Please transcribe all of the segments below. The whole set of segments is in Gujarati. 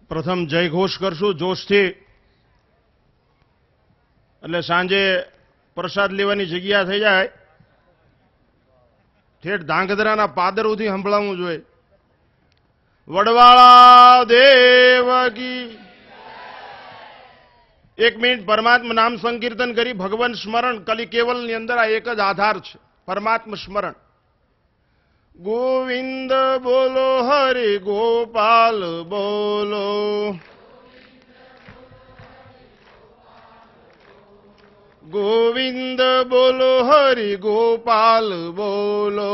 પ્રથમ જય ઘોષ કરશું જોશથી, એટલે સાંજે પ્રસાદ લેવાની જગ્યા થઈ જાય. ઠેઠ ધાંગધ્રાના પાદરોથી સંભળાવવું જોઈએ. વડવાળા દેવકી. એક મિનિટ પરમાત્મા નામ સંકીર્તન કરી ભગવાન સ્મરણ. કલી કેવલની અંદર આ એક જ આધાર છે, પરમાત્મા સ્મરણ. ગોવિંદ બોલો, હરે ગોપાલ બોલો. ગોવિંદ બોલો, હરિ ગોપાલ બોલો.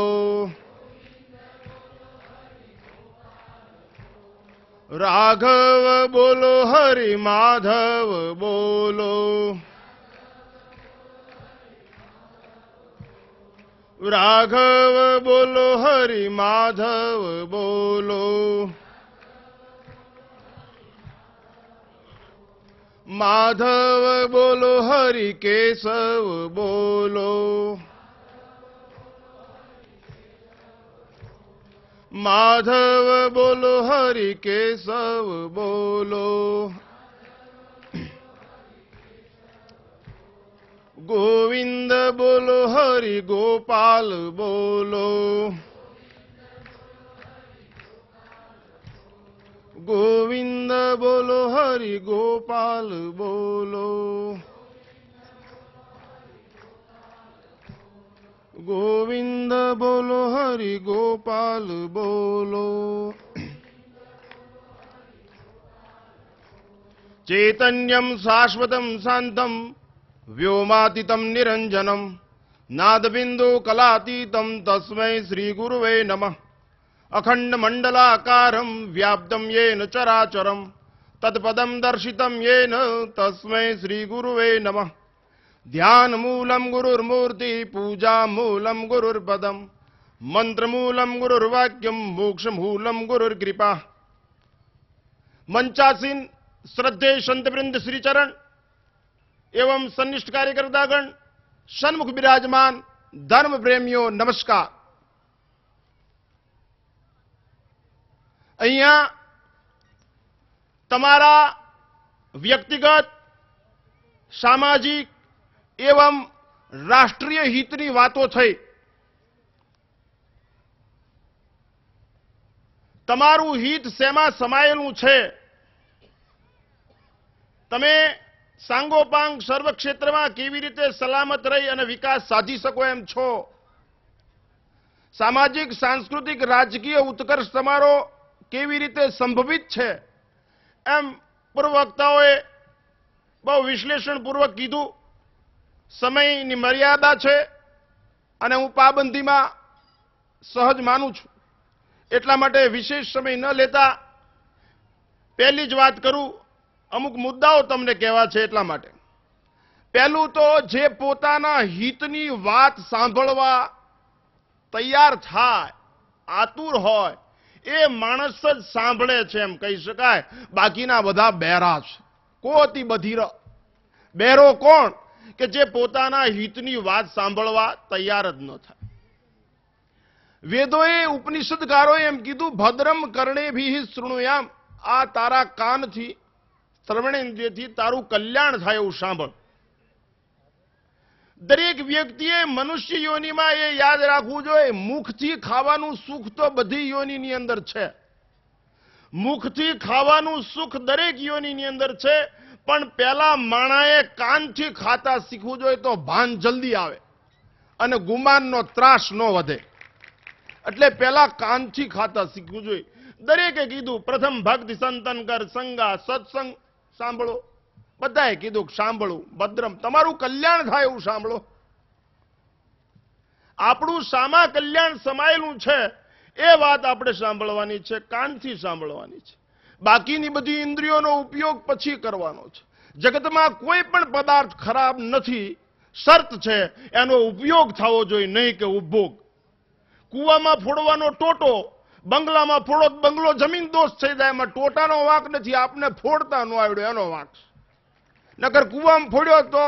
રાઘવ બોલો, હરિ માધવ બોલો. રાઘવ બોલો, હરિ માધવ બોલો. માધવ બોલો, હરિ કેશવ બોલો. માધવ બોલો, હરિ કેશવ બોલો. ગોવિંદ બોલો, હરિ ગોપાલ બોલો. ગોવિંદ બોલો, હરિ ગોપાલ બોલો. ગોવિંદ બોલો, હરિ ગોપાલ બોલો. ચૈતન્યમ શાશ્વતમ શાંતમ વ્યોમાતીતમ નિરંજનમ નાદબિંદુ કલાતીતમ તસ્મૈ શ્રી ગુરુવે નમઃ. અખંડ મંડલાકારમ વ્યાપ્તમ યેન ચરાચરમ તત્પદમ દર્શિતમ યેન તસ્મૈ શ્રી ગુરુવે નમઃ. ધ્યાન મૂલમ ગુરુર્મૂર્તિ પૂજા મૂલમ ગુરુર્પદમ મંત્ર મૂલમ ગુરુર્વાક્યમ મોક્ષ મૂલમ ગુરુર્કૃપા. મંચાસીન શ્રદ્ધેય સંતવૃંદ શ્રીચરણ एवं सन्निष्ठ कार्यकर्तागण सन्मुख विराजमान धर्म प्रेमियों नमस्कार. अहिया तमारा व्यक्तिगत सामाजिक एवं राष्ट्रीय हितनी वातो थई. तमारू हित सेमा समायेलू छे. तमे सांगोपांग सर्व क्षेत्र में केवी रीते सलामत रही और विकास साधी सको एम छो. सामाजिक सांस्कृतिक राजकीय उत्कर्ष तमारो केवी रीते संभवित छे एम पूर्व वक्ताओए बहु विश्लेषण पूर्वक कीधु. समय नी मर्यादा छे अने हूँ पाबंदी में सहज मानु छूं, एटला माटे विशेष समय न लेता पहली ज वात करूं. अमुक मुद्दाओ तमने कहेवा छे एटला माटे. पहलू तो जे पोताना हितनी वात सांभळवा तैयार थाय, आतुर होय, ए माणस ज सांभळे छे एम कही शकाय. बाकीना बधा बेरा छे. कोती बधीर बेरो कोण के जे पोताना हितनी वात सांभळवा तैयार ज न थाय. वेदोए उपनिषदकारोए एम कीधुं भद्रम कर्णेभिः शृणुयाम. आ तारा कानथी श्रवणेन्द्रियथी तारू कल्याण थाय एवुं सांभळ. दरेक व्यक्तिए मनुष्य योनिमां ए याद राखवुं जोईए मुखथी खावानुं सुख तो बधी योनिनी अंदर छे. मुखथी खावानुं सुख दरेक योनिनी अंदर छे, पण पेला माणाए कानथी खाता शीखवुं जोईए तो भान जल्दी आवे अने गुमाननो त्रास न वधे. એટલે પેલા કાનથી ખાતા શીખવું જોઈએ. દરેકે કીધું પ્રથમ ભક્તિ સંતન કર સંગા સત્સંગ સાંભળો. બધાએ કીધું સાંભળવું ભદ્રમ તમારું કલ્યાણ થાય એવું સાંભળો. આપણું સામા કલ્યાણ સમાયેલું છે એ વાત આપણે સાંભળવાની છે, કાનથી સાંભળવાની છે. બાકીની બધી ઇન્દ્રિયોનો ઉપયોગ પછી કરવાનો છે. જગતમાં કોઈ પણ પદાર્થ ખરાબ નથી, શરત છે એનો ઉપયોગ થવો જોઈએ, નહીં કે ઉપભોગ. કુવામાં ફોડવાનો ટોટો, બંગલામાં ફોડો બંગલો જમીન દોષ થઈ જાય, એમાં ટોટાનો વાંક નથી, આપને ફોડતા ન આવડ્યો એનો વાંક. નકર કુવામાં ફોડ્યો તો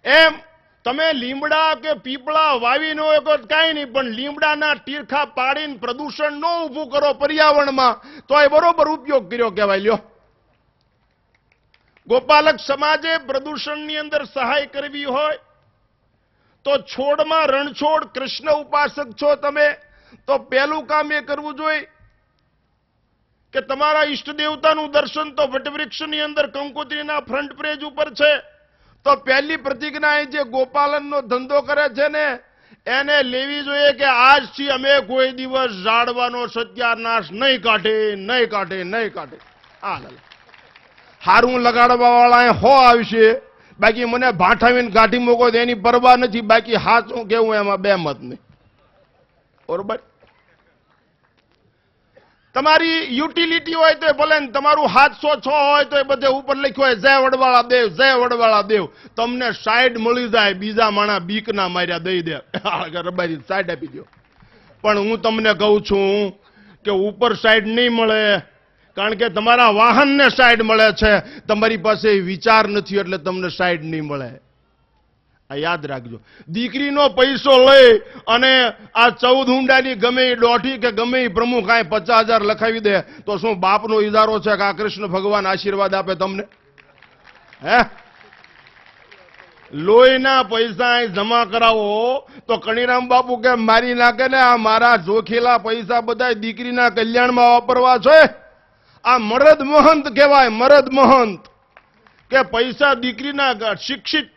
એમ તમે લીમડા કે પીપળા વાવીનો કાંઈ નહીં, પણ લીમડાના તીરખા પાડીને પ્રદૂષણ ન ઊભું કરો પર્યાવરણમાં તો એ બરોબર ઉપયોગ કર્યો કહેવાય. લ્યો, ગોપાલક સમાજે પ્રદૂષણની અંદર સહાય કરવી હોય તો છોડમાં રણછોડ કૃષ્ણ ઉપાસક છો તમે, તો પહેલું કામ એ કરવું જોઈએ કે તમારા ઈષ્ટ દેવતાનું દર્શન તો વટવૃક્ષની અંદર કંકોત્રીના ફ્રન્ટ પેજ ઉપર છે, તો પહેલી પ્રતિજ્ઞા એ જે ગોપાલનનો ધંધો કરે છે ને એને લેવી જોઈએ કે આજથી અમે કોઈ દિવસ ઝાડવાનો સત્યાનાશ નહીં કાઢે. હારું લગાડવા વાળા હો આવશે, બાકી મને ભાંઠાવીને કાઢી મૂકો તો એની પરવા નથી, બાકી હાચું કેવું એમાં બે મત નહીં. બરોબર? તમારી યુટિલિટી હોય તો ભલે ને તમારું 706 હોય તો એ બધે ઉપર લખ્યું હોય જય વડવાળા દેવ, તમને સાઈડ મળી જાય, બીજા માણા બીક ના માર્યા દઈ દે, રબારી સાઈડ આપી દો. પણ હું તમને કહું છું કે ઉપર સાઈડ નહીં મળે, કારણ કે તમારા વાહનને સાઈડ મળે છે, તમારી પાસે વિચાર નથી એટલે તમને સાઈડ નહીં મળે. આ યાદ રાખજો. દીકરીનો પૈસો લઈ અને આ 14 ઊંડાની ગમે એ દોઢી કે ગમે એ પ્રમુખ આ 50,000 લખાવી દે તો શું બાપનો ઈજારો છે કે આ કૃષ્ણ ભગવાન આશીર્વાદ આપે તમને? હે, લોહીના પૈસા જમા કરાવો તો કણીરામ બાપુ કે મારી નાખે ને, આ મારા જોખેલા પૈસા બધા દીકરીના કલ્યાણમાં વાપરવા છે. આ મરદ મહંત કહેવાય, મરદ મહંત, કે પૈસા દીકરીના શિક્ષિત,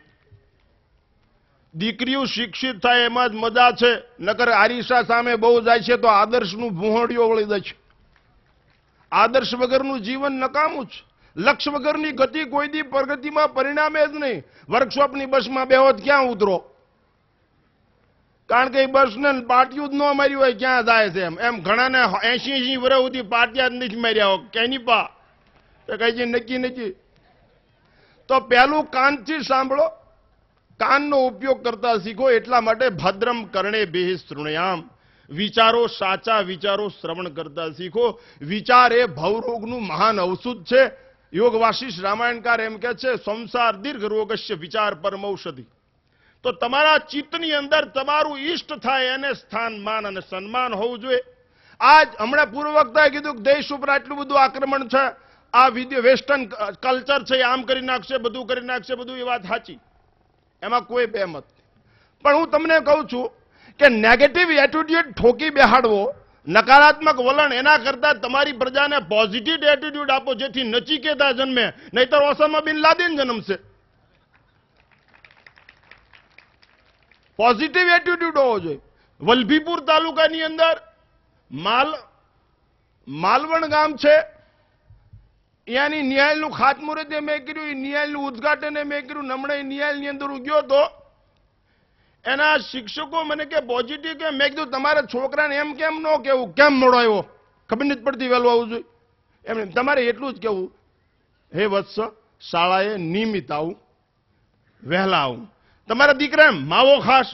દીકરીઓ શિક્ષિત થાય એમાં જ મજા છે. નકર આરીસા સામે બહુ જાય છે તો આદર્શનું ભૂહડિયો વળી જાય છે. આદર્શ વગરનું જીવન નકામું છે. લક્ષ્ય વગરની ગતિ કોઈ દી પ્રગતિમાં પરિણામે જ નહીં. વર્કશોપની બસમાં બેહો ક્યાં ઉતરો? કારણ કે એ બસને પાટિયું જ ન માર્યું હોય ક્યાં જાય છે. એમ ઘણાને 80 વર્ષ સુધી પાટિયા જ નથી માર્યા હોય, કેની પા કઈ નક્કી. તો પહેલું કાનથી સાંભળો, કાનનો ઉપયોગ કરતા શીખો. એટલા માટે ભદ્રમ કર્ણે બેહ શૃણ્યામ, વિચારો, સાચા વિચારો શ્રવણ કરતા શીખો. વિચાર એ ભવરોગનું મહાન ઔષધ છે. યોગ વાસિષ્ઠ રામાયણકાર એમ કે છે સંસાર દીર્ઘ રોગસ્ય વિચાર પરમૌષધિ. તો તમારા ચિત્તની અંદર તમારું ઈષ્ટ થાય એને સ્થાન, માન અને સન્માન હોવું જોઈએ. આજ હમણાં પૂર્વ વક્તાએ કીધું કે દેશ ઉપર આટલું બધું આક્રમણ છે, આ વેસ્ટર્ન કલ્ચર છે, આમ કરી નાખશે, બધું કરી નાખશે, બધું એ વાત સાચી, એમાં કોઈ બે મત. પણ હું તમને કહું છું કે નેગેટિવ એટીટ્યુડ ઠોકી બેહાડવો, નકારાત્મક વલણ, એના કરતા તમારી પ્રજાને પોઝિટિવ એટીટ્યુડ આપો જેથી નચિકેતા જન્મે, નહીતર ઓસામા બિન લાદેન જન્મશે. પોઝિટિવ એટીટ્યુડ હોવો જોઈએ. વલભીપુર તાલુકાની અંદર માલવણ ગામ છે, ત્યાંની નિયાલનું ખાતમુહૂર્ત મેં કર્યું, નિયાલનું ઉદઘાટન મેં કર્યું. હમણાં નિયાલની અંદર હું ગયો તો એના શિક્ષકો મને કે પોઝિટિવ, કે મેં કીધું તમારા છોકરાને એમ કેમ ન કેવું, કેમ મોડો આવ્યો, ખબર નથી પડતી વહેલું આવવું જોઈએ એમ. તમારે એટલું જ કેવું, હે વત્સ, શાળાએ નિયમિત આવું, વહેલા આવું. તમારા દીકરા માવો ખાસ,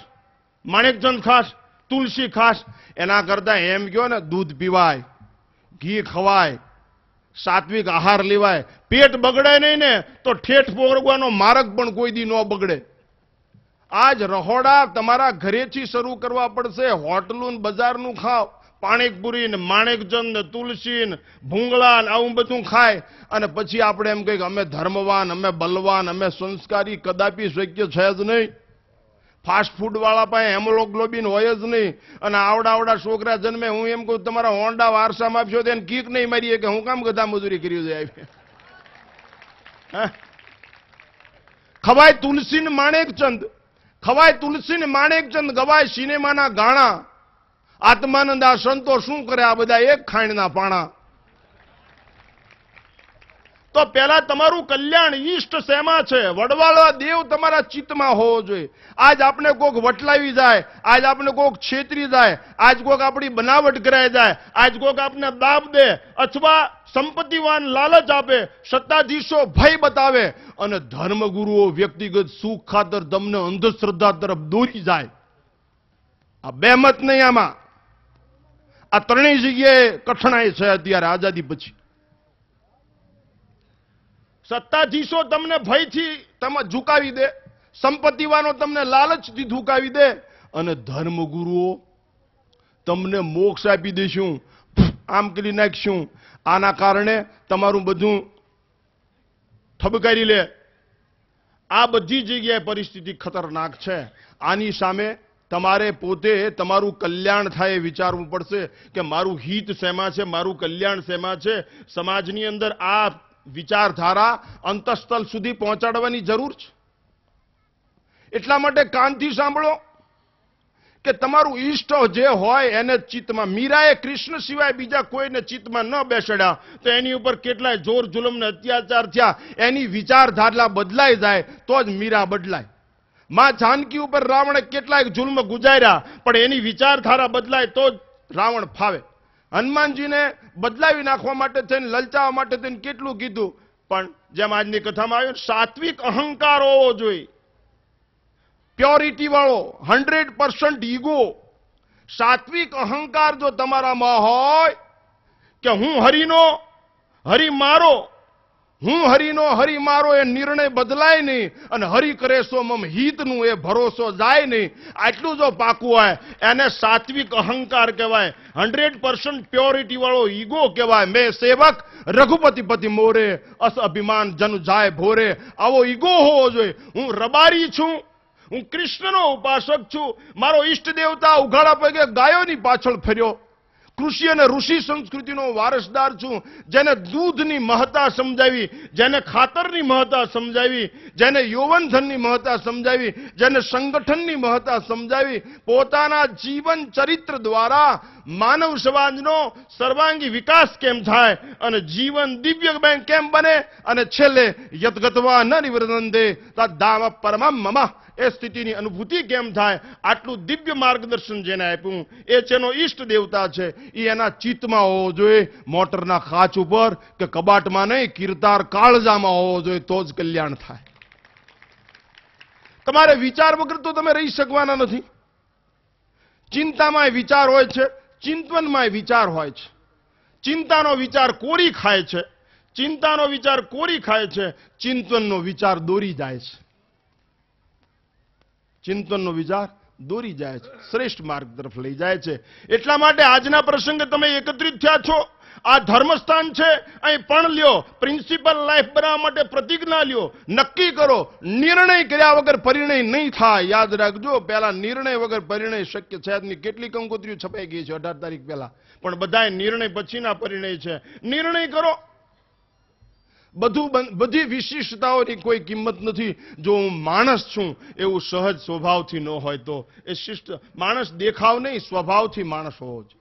માણેકચંદ ખાસ, તુલસી ખાસ, એના કરતા એમ કહો ને દૂધ પીવાય, ઘી ખવાય, સાત્વિક આહાર લેવાય, પેટ બગડે નહીં ને તો ઠેઠ પોરગવાનો માર્ગ પણ કોઈ દી ન બગડે. આજ રહોડા તમારા ઘરેથી શરૂ કરવા પડશે. હોટલું બજારનું ખાવ, પાણીપુરી ને માણેકચંદ ને તુલસી ને ભૂંગળા ને આવું બધું ખાય અને પછી આપણે એમ કહીએ અમે ધર્મવાન, અમે બલવાન, અમે સંસ્કારી, કદાપી શક્ય છે જ નહીં. ફાસ્ટ ફૂડ વાળા પાસે હેમોગ્લોબિન હોય જ નહીં. અને આવડા છોકરા જન્મે, હું એમ કહું તમારા હોન્ડા વારસામાં આપશો તો એને કીક નહીં મારીએ કે હું કામ ગધા મજૂરી કરી જાય. ખવાય તુલસી ને માણેકચંદ, ખવાય તુલસી ને માણેકચંદ, ગવાય સિનેમાના ગાણા. આત્માનંદ આ સંતો શું કરે, આ બધા એક ખાંડના પાણા. તો પહેલા તમારું કલ્યાણ ઈષ્ટ શેમાં છે? વડવાળા દેવ તમારા ચિત્તમાં હોવો જોઈએ. આજ આપણે કોક વટલાવી જાય, આજ આપણે કોક છેતરી જાય, આજ કોક આપણી બનાવટ કરાઈ જાય, આજ કોક આપને દાબ દે અથવા સંપત્તિવાન લાલચ આપે, સત્તાધીશો ભય બતાવે અને ધર્મગુરુઓ વ્યક્તિગત સુખ ખાતર તમને અંધશ્રદ્ધા તરફ દોરી જાય. આ બે મત નહીં આમાં. આ ત્રણેય જગ્યાએ કઠણાઈ છે અત્યારે આઝાદી પછી. સત્તાધીશો તમને ભયથી તમે ઝુકાવી દે, સંપત્તિવાનો તમને લાલચથી ધુકાવી દે અને ધર્મગુરુઓ તમને મોક્ષ આપી દેશું, આમ કરી નાખશું, આના કારણે તમારું બધું ઠબકારી લે. આ બધી જગ્યાએ પરિસ્થિતિ ખતરનાક છે. આની સામે તમારે પોતે તમારું કલ્યાણ થાય એ વિચારવું પડશે કે મારું હિત શેમાં છે, મારું કલ્યાણ શેમાં છે. સમાજની અંદર આ વિચારધારા અંતઃસ્થલ સુધી પહોંચાડવાની જરૂર છે. એટલા માટે કાનથી સાંભળો કે તમારું ઈષ્ટ જે હોય એને ચિત્તમાં, મીરાએ કૃષ્ણ સિવાય બીજા કોઈને ચિત્તમાં ન બેસડ્યા તો એની ઉપર કેટલાય જોર જુલમ ને અત્યાચાર થયા. એની વિચારધારા બદલાઈ જાય તો જ મીરા બદલાય. માં જાનકી ઉપર રાવણે કેટલાય જુલ્મ ગુજાર્યા પણ એની વિચારધારા બદલાય તો જ રાવણ ફાવે. હનુમાનજીને બદલાવી નાખવા માટે થઈને, લલચાવવા માટે થઈને કેટલું કીધું, પણ જેમ આજની કથામાં આવ્યું, સાત્વિક અહંકાર હોવો જોઈએ, પ્યોરિટી વાળો, 100% ઈગો. સાત્વિક અહંકાર જો તમારામાં હોય કે હું હરિનો, હરિ મારો, હું હરિનો, હરિ મારો, એ નિર્ણય બદલાય નહીં અને હરિ કરે સો મમ હિતનું એ ભરોસો જાય નહીં, આટલું જો પાકું હોય એને સાત્વિક અહંકાર કહેવાય. 100% પ્યોરિટી વાળો ઈગો કહેવાય. મેં સેવક રઘુપતિ પતિ મોરે, અસ અભિમાન જન જાય ભોરે. આવો ઈગો હોવો જોઈએ. હું રબારી છું, હું કૃષ્ણનો ઉપાસક છું, મારો ઈષ્ટ દેવતા ઉઘાડા પગે ગાયોની પાછળ ફર્યો, કૃષિ અને ઋષિ સંસ્કૃતિનો વારસદાર છું, જેને દૂધની મહત્તા સમજાવી, જેને ખાતરની મહત્તા સમજાવી, જેને યૌવનધનની મહત્તા સમજાવી, જેને સંગઠનની મહત્તા સમજાવી, પોતાના જીવન ચરિત્ર દ્વારા માનવ સમાજનો સર્વાંગી વિકાસ કેમ થાય અને જીવન દિવ્ય કેમ બને અને છેલ્લે યતગતવા ન નિવૃત્તંતે તદ્ધામ પરમમ મમ એ સ્થિતિની અનુભૂતિ કેમ થાય, આટલું દિવ્ય માર્ગદર્શન જેને આપ્યું એ જેનો ઈષ્ટ દેવતા છે એ એના ચિત્તમાં હોવો જોઈએ, મોટરના કાચ ઉપર કે કબાટમાં નહીં, કીર્તાર કાળજામાં હોવો જોઈએ, તો જ કલ્યાણ થાય. તમારે વિચાર વગર તો તમે રહી શકવાના નથી. ચિંતામાં વિચાર હોય છે, ચિંતવનમાં વિચાર હોય છે. ચિંતાનો વિચાર કોરી ખાય છે, ચિંતાનો વિચાર કોરી ખાય છે, ચિંતનનો વિચાર દોરી જાય છે. ચિંતનનો વિચાર દોરી જાય છે, શ્રેષ્ઠ માર્ગ તરફ લઈ જાય છે. એટલા માટે આજના પ્રસંગે તમે એકત્રિત થયા છો. આ ધર્મસ્થાન છે, અહીં પણ લ્યો, પ્રિન્સિપલ લાઈફ બનાવવા માટે પ્રતિજ્ઞા લ્યો, નક્કી કરો. નિર્ણય કર્યા વગર પરિણય નહીં થાય. યાદ રાખજો, પહેલા નિર્ણય વગર પરિણય શક્ય છે જ નહીં. કેટલી કંકોત્રીઓ છપાઈ ગઈ છે 18 તારીખ પહેલા, પણ બધાય નિર્ણય પછીના પરિણય છે. નિર્ણય કરો. બધી વિશિષ્ટતાઓની કોઈ કિંમત નથી. જો હું માણસ છું એવું સહજ સ્વભાવથી ન હોય તો એ શિષ્ટ માણસ દેખાવ નહીં, સ્વભાવથી માણસ હોવો જોઈએ.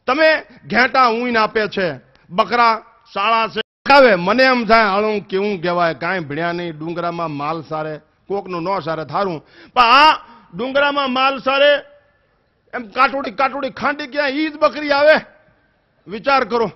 તમે ઘેટા ઊંઈન આપે છે, બકરા શાળા છે આવે, મને એમ થાય હળું કેવું કહેવાય, કાંઈ ભણ્યા નહીં, ડુંગરામાં માલ સારે, કોકનું ન સારે થારું, પણ આ ડુંગરામાં માલ સારે એમ કાટોડી કાટોડી ખાંડી ક્યાં ઈ જ બકરી આવે. વિચાર કરો,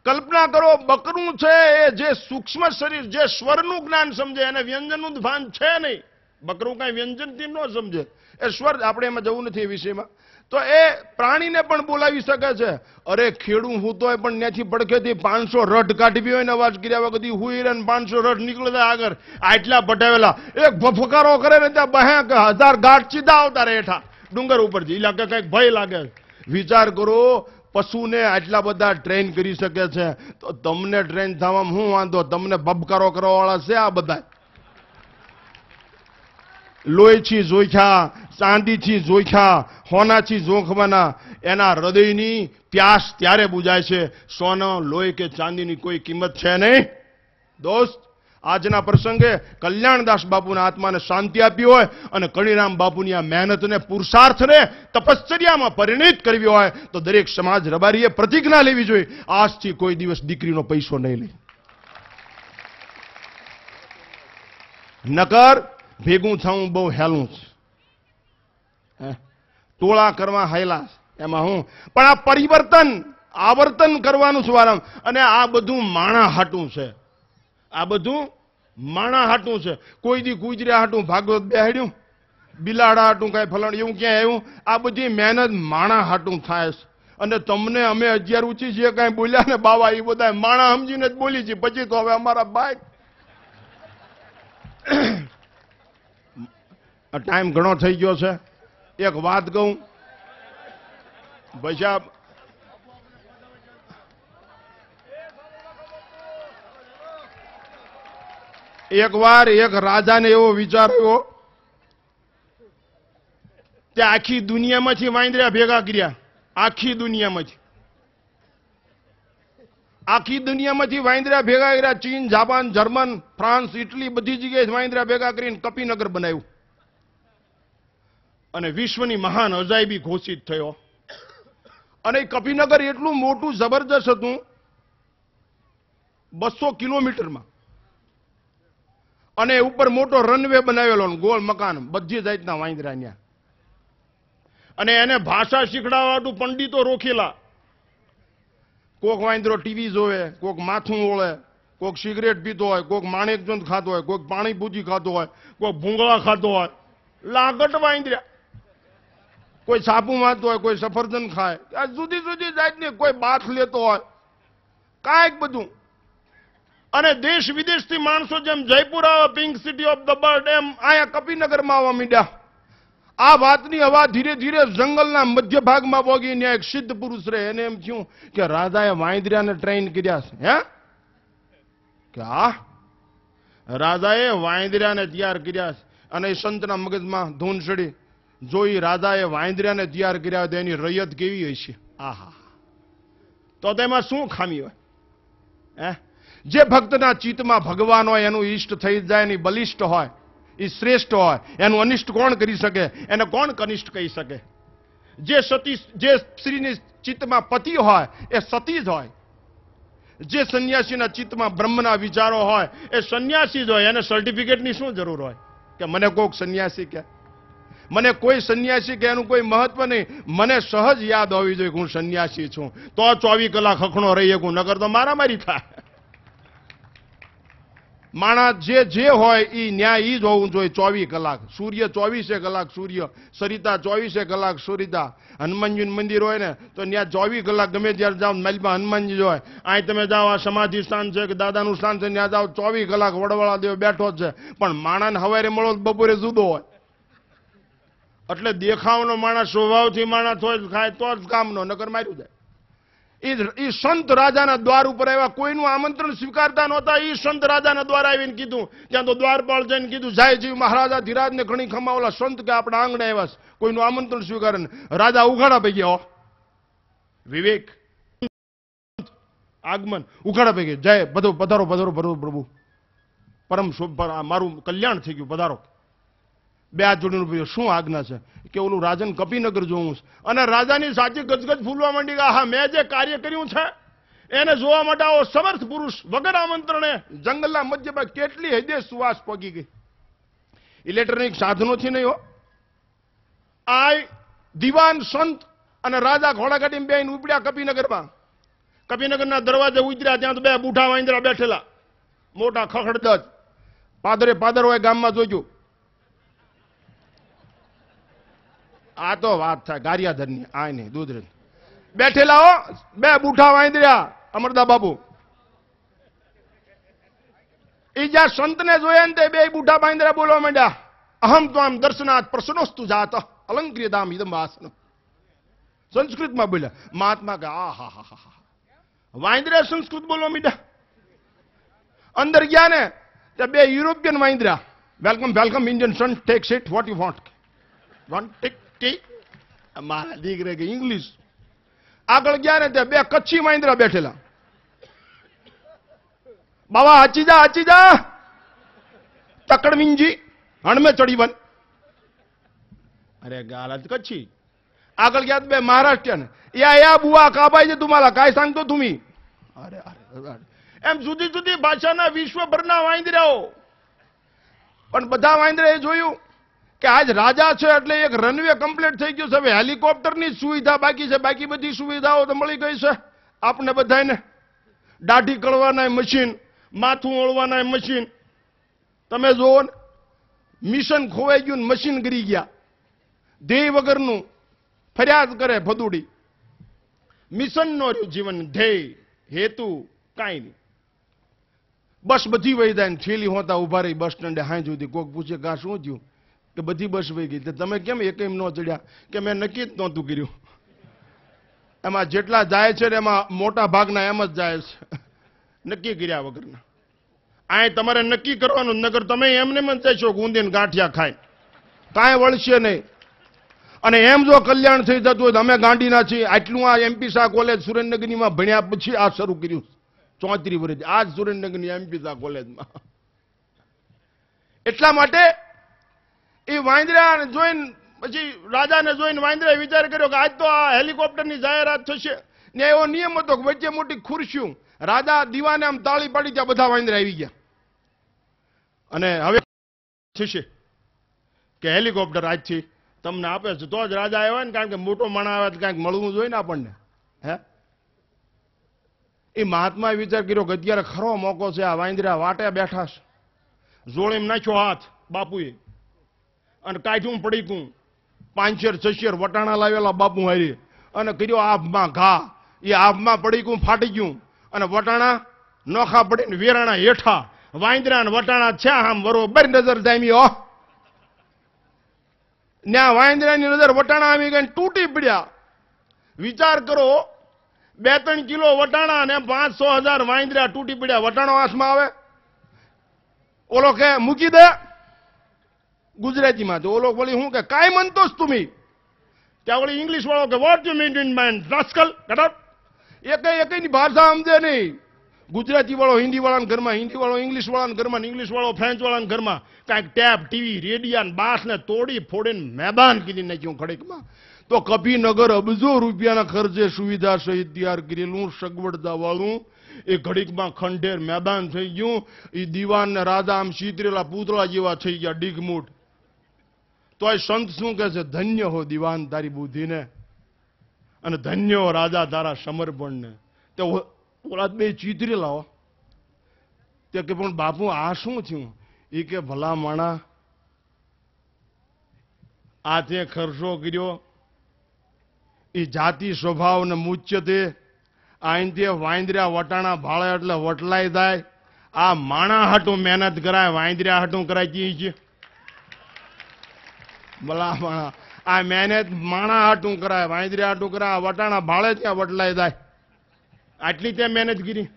કલ્પના કરો, બકરું છે એ જે સૂક્ષ્મ શરીર, જે સ્વરનું જ્ઞાન સમજે, એને વ્યંજનનું ભાન છે નહીં. બકરું કાંઈ વ્યંજનથી ન સમજે, એ સ્વર. આપણે એમાં જવું નથી એ વિષયમાં. તો એ પ્રાણીને પણ બોલાવી શકે છે. અરે ખેડૂ હું તો પણ ત્યાંથી પડખેથી 500 રઢ કાઢવી હોય ને અવાજ કર્યા વગર હુઈ રે 500 રઢ નીકળે જાય આગળ. આટલા પટાવેલા એક ભફકારો કરે ને ત્યાં 1000 ગાંઠ સીધા આવતા રહે હેઠા ડુંગર ઉપરથી. ઇલાકે કંઈક ભય લાગે. વિચાર કરો, પશુને આટલા બધા ટ્રેન કરી શકે છે તો તમને ટ્રેન થવામાં શું વાંધો? તમને ભબકારો કરવાવાળા છે આ બધા. લોહીથી જોખ્યા, ચાંદીથી જોખ્યા, હોનાથી જોખવાના. એના હૃદયની પ્યાસ ત્યારે બુજાય છે. સોના, લોહી કે ચાંદીની કોઈ કિંમત છે નહીં. દોસ્ત, આજના પ્રસંગે કલ્યાણદાસ બાપુના આત્માને શાંતિ આપી હોય અને કણીરામ બાપુની આ મહેનતને, પુરુષાર્થને તપશ્ચર્યામાં પરિણિત કરવી હોય તો દરેક સમાજ રબારીએ પ્રતિજ્ઞા લેવી જોઈએ, આજથી કોઈ દિવસ દીકરીનો પૈસો નહીં લે. નકર ભેગું થવું બહુ હેલું છે. ટોળા કરવા હાયલા એમાં હું, પણ આ પરિવર્તન, આવર્તન કરવાનું છે વારંવાર. અને આ બધું માણા હાટું છે. આ બધું માણા હાટું છે. કોઈ દી કુજર્યા હાટું ભાગવત બેહાડ્યું, બિલાડા હાટું કાંઈ ફલાણ એવું ક્યાંય આવ્યું? આ બધી મહેનત માણા હાટું થાય છે. અને તમને અમે 11 ઊંચી જે કાંઈ બોલ્યા ને બાવા, એ બધા માણા સમજીને જ બોલી છે. પછી તો હવે અમારા બાઈક ટાઈમ ઘણો થઈ ગયો છે. એક વાત કહું ભાઈ સાહેબ, એક વાર એક રાજાને એવો વિચાર આવ્યો તે આખી દુનિયામાંથી વાંદરા ભેગા કર્યા. આખી દુનિયામાંથી વાંદરા ભેગા કર્યા. ચીન, જાપાન, જર્મન, ફ્રાન્સ, ઇટલી બધી જગ્યાએ વાંદરા ભેગા કરીને કપિનગર બનાવ્યું અને વિશ્વની મહાન અજાયબી ઘોષિત થયો. અને કપિનગર એટલું મોટું જબરજસ્ત હતું, 200 કિલોમીટરમાં, અને ઉપર મોટો રનવે બનાવેલો, ગોળ મકાન, બધી જાતના વાંદરા ત્યાં. અને એને ભાષા શીખડાવવા પંડિતો રોકેલા. કોક વાંદરો ટીવી જોવે, કોક માથું ઓળે, કોક સિગરેટ પીતો હોય, કોક માણેકચંદ ખાતો હોય, કોક પાણીપુરી ખાતો હોય, કોક ભૂંગળા ખાતો હોય. લાગટ વાંદરા. કોઈ સાપુ મારતો હોય, કોઈ સફરજન ખાય, આ જુદી જુદી જાતની, કોઈ બાથ લેતો હોય, કાંઈક બધું. અને દેશ વિદેશથી માણસો જેમ જયપુર આવે, pink city of the bird, એમ અહીંયા કપિનગરમાં આવવા માંડ્યા. આ વાતની હવા ધીરે ધીરે જંગલના મધ્ય ભાગમાં પોગીને એક સિદ્ધ પુરુષ રહે, એને એમ થયું કે રાજાએ વાંદરાને ટ્રેન કર્યા છે. હે કે આ રાજાએ વાંદરાને તૈયાર કર્યા છે. અને એ સંતના મગજમાં ધૂન ચડી, જોઈ રાજાએ વાંદરાને તૈયાર કર્યા તો એની રૈયત કેવી હશે. આહા, તો તેમાં શું ખામી હોય? હે, જે ભક્તના ચિત્તમાં ભગવાન હોય, એનું ઈષ્ટ થઈ જાય, એની બલિષ્ઠ હોય, એ શ્રેષ્ઠ હોય, એનું અનિષ્ટ કોણ કરી શકે? એને કોણ કનિષ્ઠ કહી શકે? જે સ્ત્રીની ચિત્તમાં પતિ હોય એ સતી જ હોય. જે સંન્યાસીના ચિત્તમાં બ્રહ્મના વિચારો હોય એ સંન્યાસી જ હોય. એને સર્ટિફિકેટની શું જરૂર હોય કે મને કોઈક સંન્યાસી કે? મને કોઈ સંન્યાસી કે એનું કોઈ મહત્વ નહીં. મને સહજ યાદ હોવી જોઈએ કે હું સંન્યાસી છું, તો 24 કલાક હખણો રહી શકું, નકર તો મારામારી થાય. માણસ જે હોય એ ન્યાય ઈ જ હોવું જોઈએ 24 કલાક. સૂર્ય 24 કલાક સૂર્ય, સરિતા 24 કલાક સરિતા. હનુમાનજીનું મંદિર હોય ને તો ત્યાં 24 કલાક ગમે ત્યારે જાઓ, મહેલમાં હનુમાનજી જ હોય. અહીં તમે જાઓ, આ સમાધિ સ્થાન છે કે દાદાનું સ્થાન છે, ત્યાં જાઓ 24 કલાક વડવાળા દેવ બેઠો જ છે. પણ માણસને હવારે મળો બપોરે જુદો હોય. એટલે દેખાવનો માણસ, સ્વભાવથી માણસ હોય ખાય તો જ કામનો, નકર માર્યું જાય. એ સંત રાજાના દ્વાર ઉપર આવ્યા, કોઈનું આમંત્રણ સ્વીકારતા નહોતા. એ સંત રાજાના દ્વાર આવીને કીધું, ત્યાં તો દ્વારપાળ જઈને કીધું, જયજી મહારાજા ધીરાજને ઘણી ખમાવલા સંત કે આપણા આંગણે આવ્યા છે, કોઈનું આમંત્રણ સ્વીકારે ને. રાજા ઉઘાડા પૈકી, હો વિવેક, આગમન, ઉઘાડા પૈકી, જય બધો પધારો પધારો પધારો પ્રભુ, પરમ મારું કલ્યાણ થઈ ગયું, પધારો. બે હાથ જોડીને શું આજ્ઞા છે? કે ઓલું રાજન કપિનગર જોવું છે. અને રાજાની સાચી ગજગજ ફૂલવા માંડી કે હા, મેં જે કાર્ય કર્યું છે એને જોવા માટે આવો સમર્થ પુરુષ વગર આમંત્રણે જંગલના મધ્યમાં કેટલી હદે સુવાસ પોગી ગઈ. ઇલેક્ટ્રોનિક સાધનોથી નહીં હો. આ દિવાન સંત અને રાજા ઘોડા કાઢીને બેન ઉપડ્યા કપિનગરમાં. કપિનગરના દરવાજે ઉતર્યા, ત્યાં તો બે બુઢા વાંદરા બેઠેલા, મોટા ખખડદજ. પાદર હોય ગામમાં જોજો. આ તો વાત થાય ગારિયાધરની, આ નહીં દૂધ બેઠેલા હો, બે બુઠા વાંદર્યા, અમરદા બાબુ. એ જ્યાં સંતને જોયા ને તે બે બુઠા વાંદરા બોલવા માંડ્યા, અહમ તો આમ દર્શનાથ પ્રસન્નોસ્તુ જાત અલંક્રિયતામ ઇદમ આસન. સંસ્કૃતમાં બોલ્યા. મહાત્મા કે આ હા હા હા, વાંદરા સંસ્કૃત બોલવા માંડ્યા. અંદર ગયા ને ત્યાં બે યુરોપિયન વાંદરા, welcome welcome Indian son, take seat, what you want, want take. મારા દીકરે કે ઇંગ્લિશ. આગળ ગયા ને ત્યાં બે કચ્છી વાંદરા બેઠેલા. બાવા હાચી જા તકડમિંજી હણમે ચડી બન. અરે ગાલા કચ્છી. આગળ ગયા બે મહારાષ્ટ્રીયન, યા બુવા કાબાઈ છે तुम्हाला काय सांगतो तुम्ही. અરે અરે એમ જુદી જુદી ભાષાના વિશ્વભરના વાંદરાઓ. પણ બધા વાંદરાએ જોયું કે આજ રાજા છે એટલે એક રનવે કમ્પ્લીટ થઈ ગયું છે. હવે હેલિકોપ્ટરની સુવિધા બાકી છે, બાકી બધી સુવિધાઓ તો મળી ગઈ છે આપણે બધાને. દાઢી કળવાના મશીન, માથું ઓળવાના મશીન. તમે જોવો ને, મિશન ખોવાઈ ગયું, મશીન ગરી ગયા. ધ્યેય વગરનું ફરિયાદ કરે ભદુડી. મિશન નો રહ્યું જીવન, ધ્યેય હેતુ કાંઈ નહીં. બસ બધી વહી જાય ને થેલી હોતા ઉભા રહી બસ સ્ટેન્ડે. હાઈ સુધી કોક પૂછે કા શું થયું? કે બધી બસ વહી ગઈ. તમે કેમ એકેય ન ચડ્યા? કે મેં નક્કી જ નહોતું કર્યું. એમાં જેટલા જાય છે ને એમાં મોટા ભાગના એમ જ જાય છે નક્કી કર્યા વગરના. આ તમારે નક્કી કરવાનું, નગર તમે એમને મન જશો ગુંદીને ગાંઠિયા ખાય, કાંઈ વળશે નહીં. અને એમ જો કલ્યાણ થઈ જતું હોય તો અમે ગાંડીના છીએ. આટલું આ એમપી શાહ કોલેજ સુરેન્દ્રનગરમાં ભણ્યા પછી આ શરૂ કર્યું 34 વર્ષ આજ સુરેન્દ્રનગરની એમપી શાહ કોલેજમાં. એટલા માટે એ વાંદરાને જોઈને પછી રાજાને જોઈને વાંદરાએ વિચાર કર્યો કે આજ તો આ હેલિકોપ્ટરની જાહેરાત થશે ને એવો નિયમ હતો કે વચ્ચે મોટી ખુરશીઓ. રાજા દીવાને આમ તાળી પાડી ત્યાં બધા વાંદરા આવી ગયા. અને હવે થશે કે હેલિકોપ્ટર આજથી તમને આપે છે તો જ રાજા આવ્યા ને, કારણ કે મોટો માણસ આવે તો કાંઈક મળવું જોઈએ ને આપણને. હે એ મહાત્માએ વિચાર કર્યો કે અત્યારે ખરો મોકો છે, આ વાંદરા વાટે બેઠા છે. જોડીમાં નાખ્યો હાથ બાપુએ અને કાઢ્યું પડીકું 5 શેર 6 શેર વટાણા લાવેલા બાપુ હારી અને કર્યો આભમાં ઘા. એ આભમાં પડીકું ફાટી ગયું અને વટાણા નોખા પડીને વેરાણા હેઠા. વાંદરા ને વટાણા છે આમ બરોબર નજર જામી. ત્યાં વાંદરાની નજર વટાણા આવી ગઈ, તૂટી પડ્યા. વિચાર કરો, 2-3 કિલો વટાણા અને 500,000 વાંદરા તૂટી પડ્યા. વટાણો હાથમાં આવે, ઓલો કે મૂકી દે ગુજરાતીમાં, તો ઓલો બોલી હું કે કાંઈ મનતોસ તુમી. ત્યાં ઓલી ઇંગ્લિશ વાળો કે what you mean in mind rascal. એકની ભાષા સમજે નહીં. ગુજરાતી વાળો હિન્દી વાળાના ઘરમાં, હિન્દી વાળો ઇંગ્લિશ વાળાના ઘરમાં, ઇંગ્લિશ વાળો ફ્રેન્ચ વાળાના ઘરમાં કાંઈક ટેપ ટીવી રેડિયા બાસ ને તોડી ફોડીને મેદાન કીધી નાખ્યું ખડકમાં. તો કપીનગર અબજો રૂપિયાના ખર્ચે સુવિધા સહિત તૈયાર કરેલું સગવડતા વાળું એ ઘડીકમાં ખંડેર મેદાન થઈ ગયું. એ દીવાન ને રાજા આમ સીતરેલા પૂતળા જેવા થઈ ગયા ડીગમૂઠ. તો એ સંત શું કહે છે? ધન્ય હો દીવાન તારી બુદ્ધિને અને ધન્ય હો રાજા તારા સમર્પણને. તે ઓલા બે ચીતરેલા હો. તે કે પણ બાપુ આ શું થયું? એ કે ભલા માણા આ તે ખર્ચો કર્યો એ જાતિ સ્વભાવ ને મુચ્યતે આઈનથી વાંદરા વટાણા ભાળે એટલે વટલાઈ જાય. આ માણા હાટું મહેનત કરાય, વાંદરા હાટું કરાય છે. ભલા માણા આ મહેનત માણા હાટું કરાય, વાંદરા હાટું કરાય. વટાણા ભાળે ત્યાં વટલાઈ જાય. આટલી ત્યાં મહેનત કરી,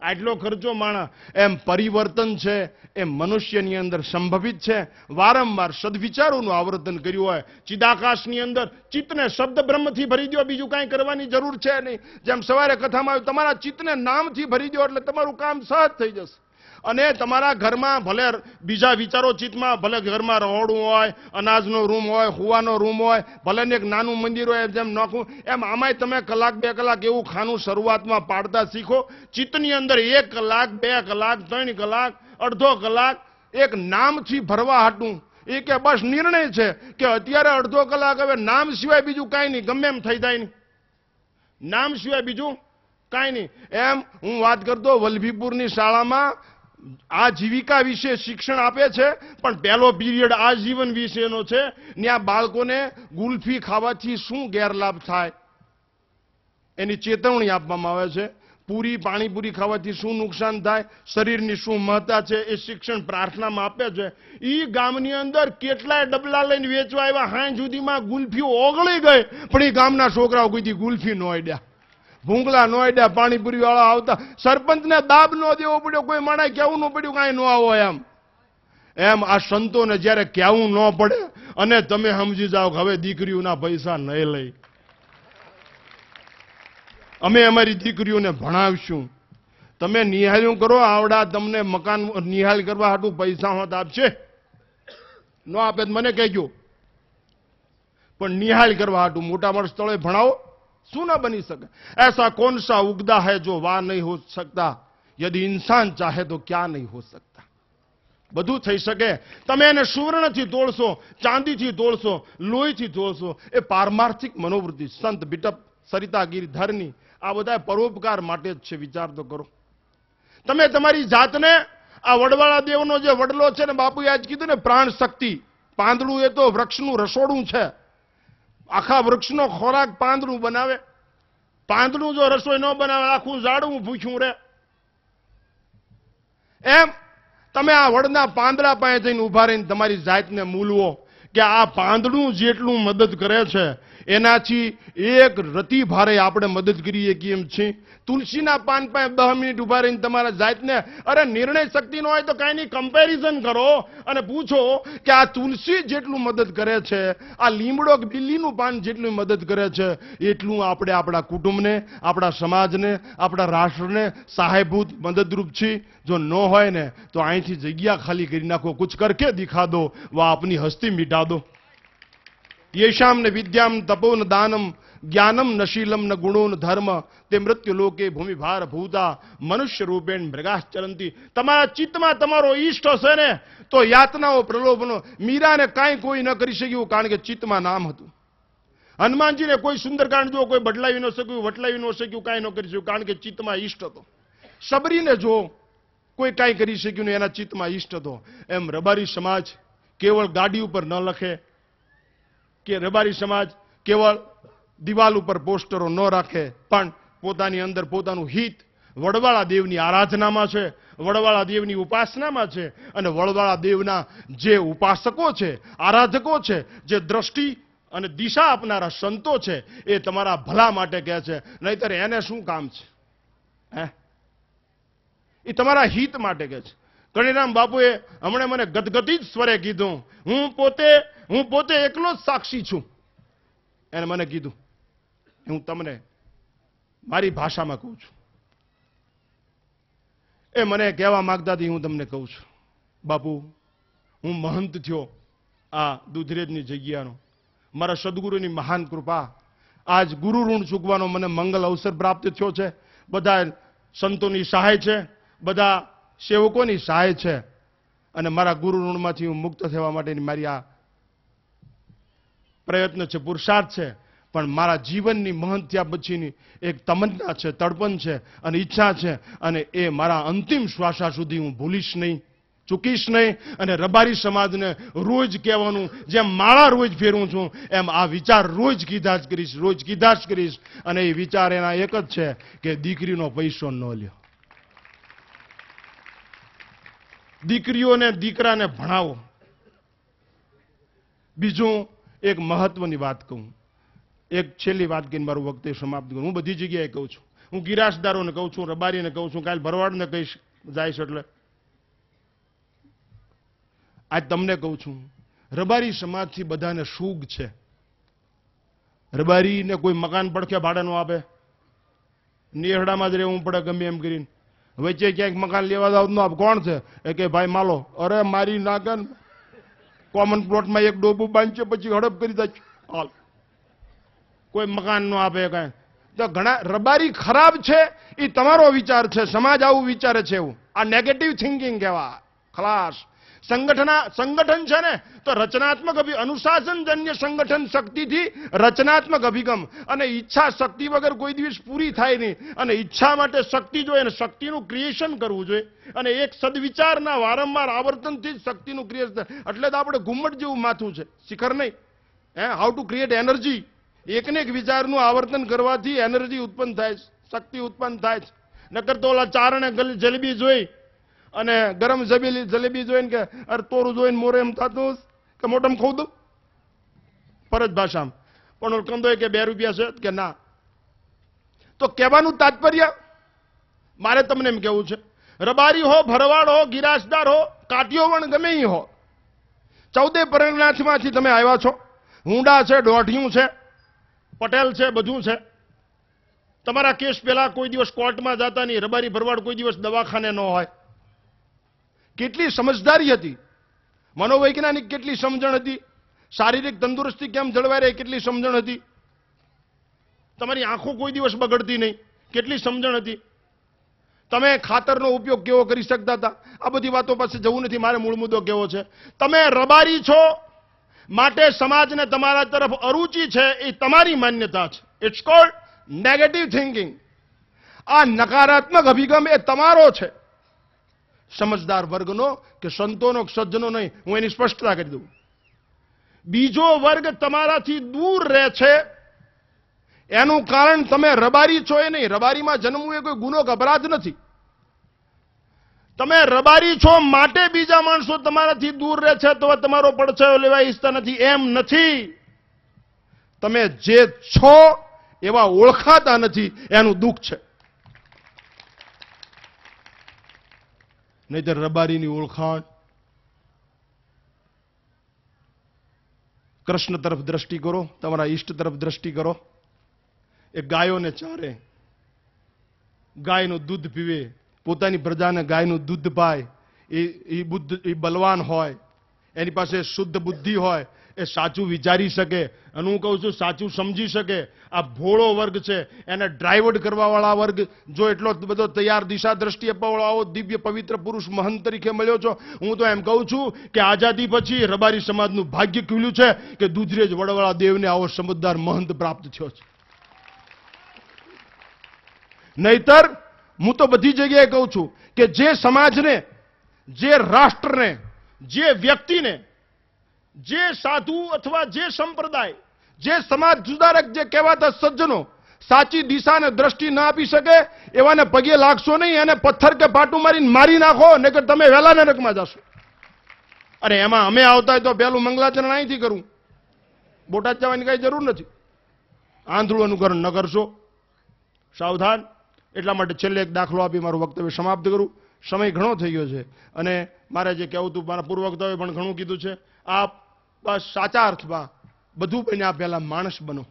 આટલો ખર્ચો માણા. એમ પરિવર્તન છે એ મનુષ્યની અંદર સંભવિત છે. વારંવાર સદવિચારોનું આવર્તન કર્યું હોય. ચિદાકાશની અંદર ચિત્તને શબ્દ બ્રહ્મથી ભરી દો, બીજું કાંઈ કરવાની જરૂર છે નહીં. જેમ સવારે કથામાં આવ્યું, તમારા ચિત્તને નામથી ભરી દો એટલે તમારું કામ સહજ થઈ જશે. અને તમારા ઘરમાં ભલે બીજા વિચારો ચિત્તમાં, ભલે ઘરમાં રહોડું હોય, અનાજનો રૂમ હોય, હુવાનો રૂમ હોય, ભલે ને એક નાનું મંદિર હોય, જેમ નોખું એમ આમાંય તમે 1 2 કલાક એવું ખાનું શરૂઆતમાં પાડતા શીખો. ચિત્તની અંદર 1 કલાક 2 કલાક 3 કલાક અડધો કલાક એક નામથી ભરવા હાટું. એ કે બસ નિર્ણય છે કે અત્યારે અડધો કલાક હવે નામ સિવાય બીજું કાંઈ નહીં, ગમે એમ થઈ જાય નહીં, નામ સિવાય બીજું કાંઈ નહીં. એમ હું વાત કરતો વલ્લભીપુરની શાળામાં આજીવિકા વિશે શિક્ષણ આપે છે, પણ પહેલો પીરિયડ આજીવન વિશેનો છે. ત્યાં બાળકોને ગુલ્ફી ખાવાથી શું ગેરલાભ થાય એની ચેતવણી આપવામાં આવે છે. પૂરી પાણીપુરી ખાવાથી શું નુકસાન થાય, શરીરની શું મહત્તા છે એ શિક્ષણ પ્રાર્થનામાં આપે છે. એ ગામની અંદર કેટલાય ડબલા લઈને વેચવા આવ્યા, હાંજ સુધીમાં ગુલ્ફીઓ ઓગળી ગઈ, પણ એ ગામના છોકરાઓ કોઈથી ગુલ્ફી ન અડ્યા, ભૂંગળા નો અડ્યા. પાણીપુરી વાળા આવતા સરપંચને દાબ ન દેવો પડ્યો, કોઈ માણસ કેવું ન પડ્યું કાંઈ ન આવો. એમ આ સંતોને જ્યારે કહેવું ન પડે અને તમે સમજી જાઓ કે હવે દીકરીઓના પૈસા નહીં લઈ, અમે અમારી દીકરીઓને ભણાવશું. તમે નિહાળ્યું કરો, આવડા તમને મકાન નિહાળ કરવા હાટું પૈસા હોત આપશે? ન આપે મને કહેજો, પણ નિહાળ કરવા હાટું મોટા મોટા સ્થળે ભણાવો. શું ના બની શકે? ऐसा कौन सा उगदा है जो वाह नहीं हो सकता, यदि इंसान चाहे तो क्या नहीं हो सकता. બધું થઈ શકે. તમે એને સુવર્ણથી તોડશો, ચાંદીથી તોડશો, લોહીથી તોડશો. એ પારમાર્થિક મનોવૃત્તિ. સંત બીટપ, સરિતા ગિરધરની આ બધા પરોપકાર માટે જ છે. વિચાર તો કરો. તમે તમારી જાતને આ વડવાળા દેવનો જે વડલો છે ને, બાપુએ આજ કીધું ને પ્રાણ શક્તિ. પાંદડું એ તો વૃક્ષનું રસોડું છે. આખા વૃક્ષનો ખોરાક પાંદડું બનાવે. પાંદડું જો રસોઈ ન બનાવે આખું ઝાડવું ભૂખ્યું રહે. એમ તમે આ વડના પાંદડા પાસે જઈને ઉભા રહીને તમારી જાતને મૂલવો કે આ પાંદડું જેટલું મદદ કરે છે એનાથી એક રતિ ભારે આપણે મદદ કરીએ કેમ છે. તુલસીના પાન પાસે 10 મિનિટ ઉભા રહીને તમારા જાતને અરે નિર્ણય શક્તિ ન હોય તો કાંઈ નહીં કમ્પેરિઝન કરો અને પૂછો કે આ તુલસી જેટલું મદદ કરે છે, આ લીમડો કે બિલ્લીનું પાન જેટલું મદદ કરે છે, એટલું આપણે આપણા કુટુંબને, આપણા સમાજને, આપણા રાષ્ટ્રને સહાયભૂત મદદરૂપ છે. જો ન હોય ને તો અહીંથી જગ્યા ખાલી કરી નાખો. કુછ કરકે દિખા દો, વા આપની હસ્તી મિટા દો. યેશામ ને વિદ્યામ તપો ન દાનમ જ્ઞાનમ ન શીલમ ન ગુણો ન ધર્મ તે મૃત્યુ લોકે ભૂમિ ભાર ભૂતા મનુષ્ય રૂપેણ મૃગાશ ચરંતી. તમારા ચિત્તમાં તમારો ઈષ્ટ હશે ને તો યાતનાઓ પ્રલોભનો મીરાને કાંઈ કોઈ ન કરી શક્યું કારણ કે ચિત્તમાં નામ હતું. હનુમાનજીને કોઈ સુંદરકાંડ જો કોઈ બદલાવી ન શક્યું, વટલાવી ન શક્યું, કાંઈ ન કરી શક્યું કારણ કે ચિત્તમાં ઈષ્ટ હતો. સબરીને જો કોઈ કાંઈ કરી શક્યું ને એના ચિત્તમાં ઈષ્ટ હતો. એમ રબારી સમાજ કેવળ ગાડી ઉપર ન લખે કે રબારી સમાજ કેવળ દિવાલ ઉપર પોસ્ટરો ન રાખે, પણ પોતાની અંદર પોતાનું હિત વડવાળા દેવની આરાધનામાં છે, વડવાળા દેવની ઉપાસનામાં છે. અને વડવાળા દેવના જે ઉપાસકો છે, આરાધકો છે, જે દ્રષ્ટિ અને દિશા આપનારા સંતો છે, એ તમારા ભલા માટે કહે છે. નહીતર એને શું કામ છે? એ તમારા હિત માટે કહે છે. ગણિરામ બાપુએ હમણાં મને ગદગદિત સ્વરે કીધું, હું પોતે એકલો જ સાક્ષી છું. એને મને કીધું, હું તમને મારી ભાષામાં કહું છું. એ મને કહેવા માંગતા હતી, હું તમને કહું છું. બાપુ, હું મહંત થયો આ દુધરેજની જગ્યાનો. મારા સદગુરુની મહાન કૃપા, આજ ગુરુ ઋણ ચૂકવાનો મને મંગલ અવસર પ્રાપ્ત થયો છે. બધા સંતોની સહાય છે, બધા સેવકોની સહાય છે, અને મારા ગુરુ ઋણમાંથી હું મુક્ત થવા માટેની મારી આ પ્રયત્ન છે, પુરુષાર્થ છે. પણ મારા જીવનની મહંત થયા પછીની એક તમન્ના છે, તડપણ છે અને ઈચ્છા છે, અને એ મારા અંતિમ શ્વાસા સુધી હું ભૂલીશ નહીં, ચૂકીશ નહીં. અને રબારી સમાજને રોજ કહેવાનું, જેમ માળા રોજ ફેરવું છું એમ આ વિચાર રોજ કીધા જ કરીશ, રોજ કીધા જ કરીશ. અને એ વિચાર એના એક જ છે કે દીકરીનો પૈસો ન લ્યો, દીકરીઓને દીકરાને ભણાવો. બીજું એક મહત્વની વાત કહું, એક છેલ્લી વાત કહીને મારું વખતે સમાપ્ત કરું. હું બધી જગ્યાએ કહું છું, હું ગિરાસદારોને કહું છું, રબારીને કહું છું, કાલ ભરવાડને કહીશ જાય છે. એટલે આજ તમને કહું છું, રબારી સમાજથી બધાને સુગ છે. રબારીને કોઈ મકાન પડખે ભાડે ન આપે, નેહડામાં જ રહેવું પડે ગમે એમ કરીને. વચ્ચે ક્યાંક મકાન લેવા જાવ ન આપ, કોણ છે? એ કે ભાઈ માલો. અરે મારી નાગન કોમન પ્લોટમાં એક ડોબું બાંધશે પછી હડપ કરી દે. હાલ, કોઈ મકાન ન આપે કાંઈ. તો ઘણા રબારી ખરાબ છે એ તમારો વિચાર છે, સમાજ આવું વિચારે છે, એવું આ નેગેટિવ થિંકિંગ કહેવાય. ખલાસ. સંગઠન છે ને તો રચનાત્મક અનુશાસનજન્ય સંગઠન શક્તિથી રચનાત્મક અભિગમ અને ઈચ્છા શક્તિ વગર કોઈ દિવસ પૂરી થાય નહીં. અને ઈચ્છા માટે શક્તિ જોઈએ અને શક્તિનું ક્રિએશન કરવું જોઈએ. અને એક સદવિચારના વારંવાર આવર્તનથી જ શક્તિનું ક્રિએશન. એટલે તો આપણે ઘુમ્મટ જેવું માથું છે, શિખર નહીં. How to create energy. એકને એક વિચારનું આવર્તન કરવાથી એનર્જી ઉત્પન્ન થાય છે, શક્તિ ઉત્પન્ન થાય છે. નકર તો ઓલા ચારણે જલેબી જોઈ અને ગરમ જલેબી જોઈને કે અરે તોરું જોઈને મોરે એમ થતું કે મોઢામાં ખોદ દઉં ફરજ ભાષામાં. પણ ઓલો કંદો કે 2 રૂપિયા છે કે ના. તો કહેવાનું તાત્પર્ય મારે તમને એમ કહેવું છે, રબારી હો, ભરવાડ હો, ગિરાસદાર હો, કાટિયો વણ ગમે ઈ હો, 14 પરગણામાંથી તમે આવ્યા છો. હુંડા છે, દોઢિયું છે, પટેલ છે, બધું છે. તમારા કેસ પહેલા કોઈ દિવસ કોર્ટમાં જતા નહીં. રબારી ભરવાડ કોઈ દિવસ દવાખાને ન હોય. કેટલી સમજદારી હતી, મનોવૈજ્ઞાનિક કેટલી સમજણ હતી, શારીરિક તંદુરસ્તી કેમ જળવાઈ રહે કેટલી સમજણ હતી, તમારી આંખો કોઈ દિવસ બગડતી નહીં કેટલી સમજણ હતી, તમે ખાતરનો ઉપયોગ કેવો કરી શકતા હતા. આ બધી વાતો પાસે જવું નથી, મારે મૂળ મુદ્દો કેવો છે. તમે રબારી છો માટે સમાજને તમારા તરફ અરુચિ છે, એ તમારી માન્યતા છે. It's called negative thinking. આ નકારાત્મક અભિગમ એ તમારો છે, સમજદાર વર્ગનો કે સંતોનો સજ્જનો નહીં. હું એની સ્પષ્ટતા કરી દઉં. બીજો વર્ગ તમારાથી દૂર રહે છે એનું કારણ તમે રબારી છો એ નહીં. રબારીમાં જન્મવું એ કોઈ ગુનો કે અપરાધ નથી. તમે રબારી છો માટે બીજા માણસો તમારાથી દૂર રહે છે તો તમારો પડછાયો લેવા ઈચ્છતા નથી, એમ નથી. તમે જે છો એવા ઓળખાતા નથી, એનું દુઃખ છે. નહીતર રબારીની ઓળખાણ કૃષ્ણ તરફ દ્રષ્ટિ કરો, તમારા ઈષ્ટ તરફ દ્રષ્ટિ કરો. એ ગાયોને ચારે, ગાયનું દૂધ પીવે, પોતાની પ્રજાને ગાયનું દૂધ પાય, એ બલવાન હોય, એની પાસે શુદ્ધ બુદ્ધિ હોય, એ સાચું વિચારી શકે. અને હું કહું છું સાચું સમજી શકે. આ ભોળો વર્ગ છે, એને ડ્રાઈવર્ટ કરવા વાળા વર્ગ જો એટલો બધો તૈયાર દિશા દ્રષ્ટિ અપાવવાળો આવો દિવ્ય પવિત્ર પુરુષ મહંત તરીકે મળ્યો છો, હું તો એમ કહું છું કે આઝાદી પછી રબારી સમાજનું ભાગ્ય ખુલ્યું છે કે દુધરેજ વડવાળા દેવને આવો સમજદાર મહંત પ્રાપ્ત થયો છે. નહીતર હું તો બધી જગ્યાએ કહું છું કે જે સમાજને, જે રાષ્ટ્રને, જે વ્યક્તિને, જે સાધુ અથવા જે સંપ્રદાય, જે સમાજ સુધારક જે કહેવાતા સજ્જનો સાચી દિશાને દ્રષ્ટિ ના આપી શકે એવાને પગે લાગશો નહીં, એને પથ્થર કે પાટું મારીને મારી નાખો, નહીતર તમે વહેલા નરકમાં જશો. અરે એમાં અમે આવતા હોય તો પેલું મંગલાચરણ અહીંથી કરું, બોટાદ જવાની કઈ જરૂર નથી. આંધળું અનુકરણ ન કરશો, સાવધાન. એટલા માટે છેલ્લે એક દાખલો આપી મારું વક્તવ્ય સમાપ્ત કરું. સમય ઘણો થઈ ગયો છે અને મારે જે કહેવું હતું મારા પૂર્વ વક્તાઓએ પણ ઘણું કીધું છે. આપ બસ સાચા અર્થમાં બધું બન્યા પહેલા માણસ બનો.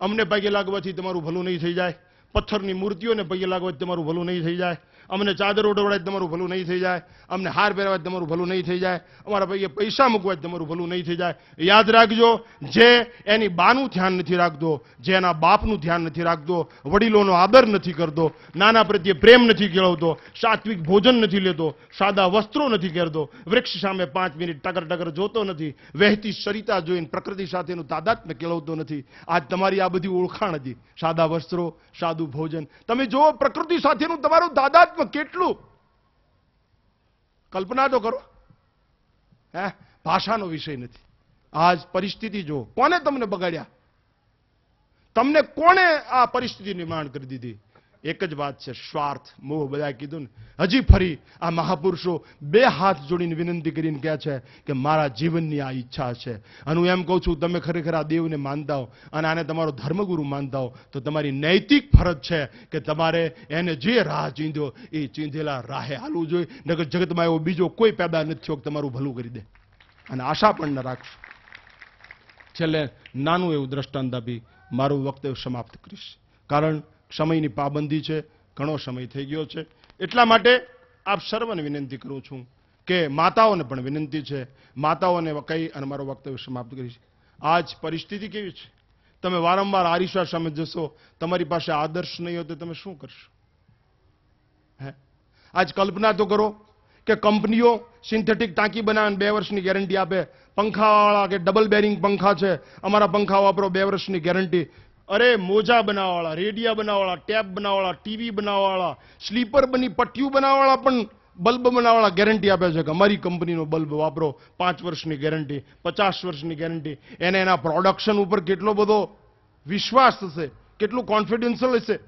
અમને પગે લાગવાથી તમારું ભલું નહીં થઈ જાય, પથ્થરની મૂર્તિઓને પગે લાગવાથી તમારું ભલું નહીં થઈ જાય, અમને ચાદર ઓઢવડાય તમારું ભલું નહીં થઈ જાય, અમને હાર પહેરવાથી તમારું ભલું નહીં થઈ જાય, અમારા પૈયે પૈસા મૂકવાથી તમારું ભલું નહીં થઈ જાય. યાદ રાખજો, જે એની બાનું ધ્યાન નથી રાખતો, જે એના બાપનું ધ્યાન નથી રાખતો, વડીલોનો આદર નથી કરતો, નાના પ્રત્યે પ્રેમ નથી કેળવતો, સાત્વિક ભોજન નથી લેતો, સાદા વસ્ત્રો નથી પહેરતો, વૃક્ષ સામે 5 મિનિટ ટકર ટકર જોતો નથી, વહેતી સરિતા જોઈને પ્રકૃતિ સાથેનું તાદાત્મ્ય કેળવતો નથી. આજ તમારી આ બધી ઓળખાણ હતી, સાદા વસ્ત્રો, સાદું ભોજન. તમે જો પ્રકૃતિ સાથેનું તમારું તાદાત્મ્ય કેટલું, કલ્પના તો કરો. ભાષાનો વિષય નથી. આજ પરિસ્થિતિ જો કોને તમને બગાડ્યા, તમને કોણે આ પરિસ્થિતિ નિર્માણ કરી દીધી? એક જ વાત છે, સ્વાર્થ, મોહ. બધાએ કીધું ને. હજી ફરી આ મહાપુરુષો 2 હાથ જોડીને વિનંતી કરીને કહે છે કે મારા જીવનની આ ઈચ્છા છે. અને હું એમ કહું છું, તમે ખરેખર આ દેવને માનતા હો અને આને તમારો ધર્મગુરુ માનતા હો તો તમારી નૈતિક ફરજ છે કે તમારે એને જે રાહ ચીંધ્યો એ ચીંધેલા રાહે હાલવું જોઈએ. નકર જગતમાં એવો બીજો કોઈ પેદા નથી થયો કે તમારું ભલું કરી દે. અને આશા પણ ન રાખશો. છેલ્લે નાનું એવું દ્રષ્ટાંત આપી મારું વક્તવ્ય સમાપ્ત કરીશ, કારણ સમયની પાબંદી છે, ઘણો સમય થઈ ગયો છે. એટલા માટે આપ સર્વને વિનંતી કરું છું કે માતાઓને પણ વિનંતી છે, માતાઓને કહી અને મારો વક્તવ્ય સમાપ્ત કરીશ. આજ પરિસ્થિતિ કેવી છે, તમે વારંવાર આરીશા સામે જશો, તમારી પાસે આદર્શ નહીં હોય તો તમે શું કરશો? આજ કલ્પના તો કરો કે કંપનીઓ સિન્થેટિક ટાંકી બનાવે 2 વર્ષની ગેરંટી આપે. પંખાવાળા કે ડબલ બેરિંગ પંખા છે, અમારા પંખા વાપરો 2 વર્ષની ગેરંટી. અરે મોજા બનાવવાવાળા, રેડિયા બનાવવાવાળા, ટેપ બનાવવાવાળા, ટીવી બનાવવાવાળા, સ્લીપર બની પટ્ટીઓ બનાવવાવાળા પણ બલ્બ બનાવવાવાળા ગેરંટી આપે છે કે અમારી કંપનીનો બલ્બ વાપરો, 5 વર્ષની ગેરંટી, 50 વર્ષની ગેરંટી. એને એના પ્રોડક્શન ઉપર કેટલો બધો વિશ્વાસ હશે, કેટલું કોન્ફિડન્શિયલ હશે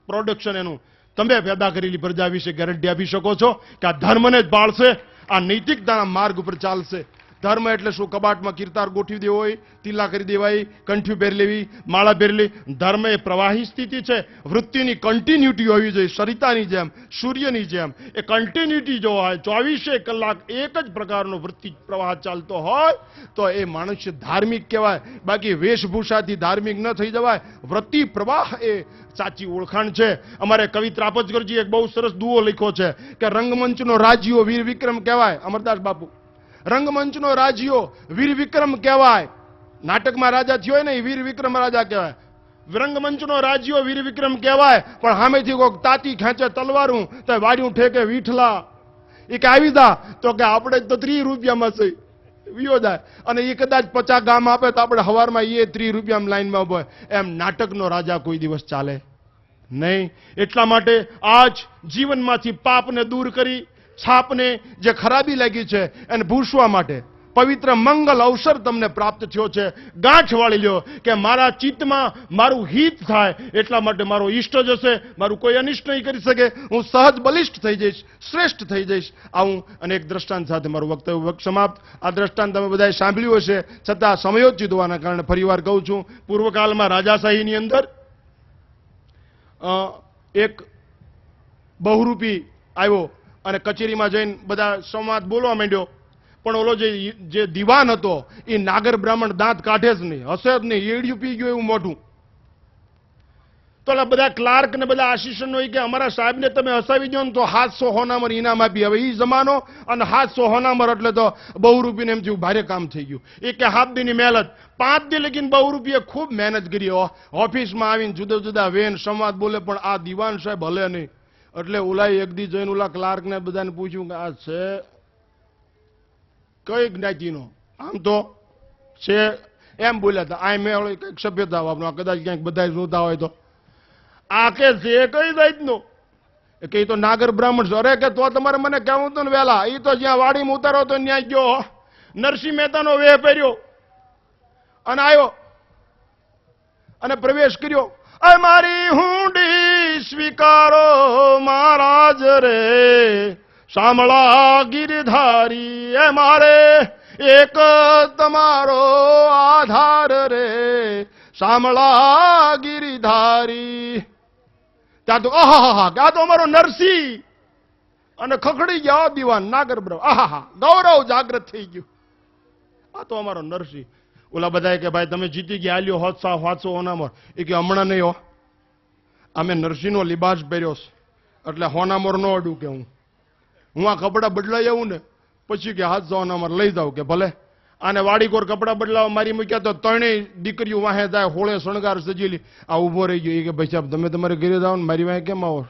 પ્રોડક્શન એનું. તમે પેદા કરેલી પ્રજા વિશે ગેરંટી આપી શકો છો કે આ ધર્મને જ પાળશે, આ નૈતિકતાના માર્ગ ઉપર ચાલશે? ધર્મ એટલે શું? કબાટમાં કીર્તાર ગોઠવી દેવો હોય, તિલા કરી દેવાય, કંઠી પહેરી લેવી, માળા પહેરી લેવી. ધર્મ એ પ્રવાહી સ્થિતિ છે, વૃત્તિની કન્ટિન્યુટી હોવી જોઈએ, સરિતાની જેમ, સૂર્યની જેમ. એ કન્ટિન્યુટી જો હોય, 24 કલાક એક જ પ્રકારનો વૃત્તિ પ્રવાહ ચાલતો હોય તો એ માણસ ધાર્મિક કહેવાય. બાકી વેશભૂષાથી ધાર્મિક ન થઈ જવાય. વૃત્તિ પ્રવાહ એ સાચી ઓળખાણ છે. અમારે કવિ ત્રાપજગરજી એક બહુ સરસ દુઓ લખ્યો છે કે રંગમંચનો રાજીઓ વીર વિક્રમ કહેવાય. અમરદાસ બાપુ, રંગમંચનો રાજીઓ વીર વિક્રમ કહેવાય. નાટકમાં રાજા થયો હોય ને એ વીર વિક્રમ રાજા કહેવાય. રંગમંચનો રાજીઓ વીર વિક્રમ કહેવાય. પણ સામેથી કોઈક તાતી ખેંચે તલવારું તો વાડ્યું ઠેકે વિઠલા. એ કે આવી દા તો કે આપણે તો 30 રૂપિયામાં છે વિયો જાય. અને એ કદાચ 50 ગામ આપે તો આપણે હવારમાં એ 30 રૂપિયામાં લાઈનમાં ઉભો. એમ નાટકનો રાજા કોઈ દિવસ ચાલે નહીં. એટલા માટે આજ જીવનમાંથી પાપને દૂર કરી, છાપને જે ખરાબી લાગી છે એને ભૂસવા માટે પવિત્ર મંગલ અવસર તમને પ્રાપ્ત થયો છે. ગાંઠ વાળી લ્યો કે મારા ચિત્તમાં મારું હિત થાય એટલા માટે મારો ઈષ્ટ જ હશે, મારું કોઈ અનિષ્ટ નહીં કરી શકે. હું સહજ બલિષ્ઠ થઈ જઈશ, શ્રેષ્ઠ થઈ જઈશ. આવું અનેક દ્રષ્ટાંત સાથે મારું વક્તવ્ય સમાપ્ત. આ દ્રષ્ટાંત તમે બધાએ સાંભળ્યું હશે, છતાં સમયોચિત હોવાના કારણે ફરીવાર કહું છું. પૂર્વકાળમાં રાજાશાહીની અંદર એક બહુરૂપી આવ્યો અને કચેરીમાં જઈને બધા સંવાદ બોલવા માંડ્યો. પણ ઓલો જે દિવાન હતો એ નાગર બ્રાહ્મણ દાંત કાઢે જ નહીં, હસે જ નહીં, એડિયું પી ગયું એવું મોઢું. તો બધા ક્લાર્ક ને બધા આશીષનો હોય કે અમારા સાહેબને તમે હસાવી દો ને તો 700 હોનામર ઇનામ આપી. હવે એ જમાનો અને 700 હોનામર એટલે તો બહુરૂપીને એમ થયું ભારે કામ થઈ ગયું. એ કે 7 દીની મહેનત, 5 દી લગીને બહુરૂપીએ ખૂબ મહેનત કરી. ઓફિસમાં આવીને જુદા જુદા વેન સંવાદ બોલે, પણ આ દિવાન સાહેબ હલે નહીં. એટલે ઓલા એક દી જઈને ઓલા ક્લાર્ક ને બધાને પૂછ્યું કે આ છે કઈ જ્ઞાતિનો? આમ તો છે એમ બોલ્યા હતા. આ મેં કઈક સભ્યતા વાપરો, કદાચ ક્યાંક બધા જોતા હોય તો. આ કે છે કઈ જાતનો? કે તો નાગર બ્રાહ્મણ છે. અરે કે તો તમારે મને કહેવું હતું ને વેલા. એ તો જ્યાં વાડીમાં ઉતારો તો ત્યાં ગયો, નરસિંહ મહેતાનો વેહ પહેર્યો અને આવ્યો અને પ્રવેશ કર્યો. મારી હુંડી સ્વીકારો મહારાજ રે, શામળા ગિરધારી એ મારે એક તમારો આધાર રે, શામળા ગિરધારી. ત્યાં તો આહા, આ તો અમારો નરસિંહ. અને ખખડી ગયા દિવાન નાગર બ્રહ્મ. આહા, ગૌરવ જાગૃત થઈ ગયું. આ તો અમારો નરસિંહ. ઓલા બધાએ કે ભાઈ તમે જીતી ગયા, આલ્યો હોત્સા 700 હોનામર. એ કે હમણાં નહીં હો, અમે નરસિંહનો લિબાસ પહેર્યો છે એટલે હોનામર નો અડું. કે હું આ કપડા બદલાઈ આવું ને પછી કે 700 હોનામર લઈ જાઉં. કે ભલે. આને વાડીકોર કપડા બદલાવા મારી મૂક્યા તો ત્રણેય દીકરીઓ વાહે જાય, હોળે શણગાર સજીલી. આ ઉભો રહી ગયો. એ કે ભાઈ સાહેબ તમે તમારે ઘરે જાઓ ને મારી વાહે કેમ આવો?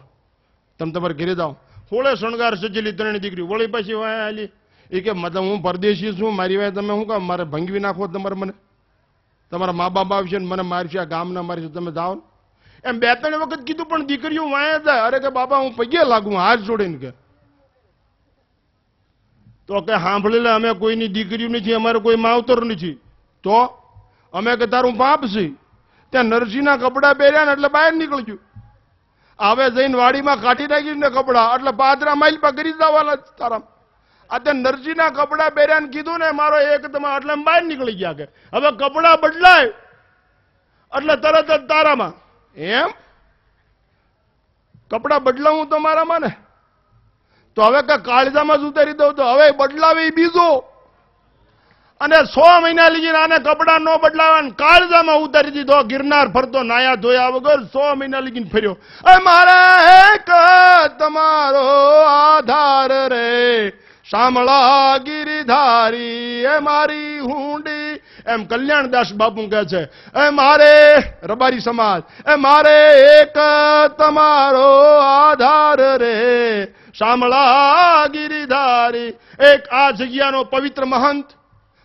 તમે તમારે ઘરે જાઓ. હોળે શણગાર સજેલી ત્રણેય દીકરી વળી પછી વાહે આલી. એ કે મતલબ હું પરદેશી છું, મારી વાહે તમે શું કામ મારે ભંગવી નાખો? તમારે મને તમારા મા બાપ આવશે ને મને મારશે, આ ગામના મારશે, તમે જાઓ ને. એમ 2-3 વખત કીધું પણ દીકરીઓ વાહે જાય. અરે કે બાપા હું પગે લાગુ, હાથ જોડીને. કે તો કે સાંભળી લે, અમે કોઈની દીકરીઓ નથી, અમારે કોઈ માવતર નથી. તો અમે કે તારું પાપ છે. ત્યાં નરસિંહના કપડા પહેર્યા ને એટલે બહાર નીકળી ગયું. હવે જઈને વાડીમાં કાઢી નાખ્યું ને કપડા, એટલે 5 માઇલ પર કરી જવાના તારા. આ તે નરસિંહના કપડા પહેર્યા ને કીધું ને મારો એક તમે, એટલે બહાર નીકળી ગયા. કે હવે કપડા બદલાય એટલે તરત જ તારામાં. એમ કપડા બદલાવું તમારામાં ને તો હવે કે કાળજામાં જ ઉતારી દઉં. તો હવે બદલાવે બીજો. અને 100 મહિના લગીને આને કપડા ન બદલાવા કાળજામાં ઉતારી દીધો. ગિરનાર ફરતો નાયા ધોયા વગર 100 મહિના લગીને ફર્યો. મારે એક તમારો આધાર રે, શામળા ગિરધારી એ મારી હુંડી. એમ કલ્યાણદાસ બાપુ કહે છે, એ મારે રબારી સમાજ, એ મારે એક તમારો આધાર રે, શામળા ગિરધારી. એક આ જગ્યાનો પવિત્ર મહંત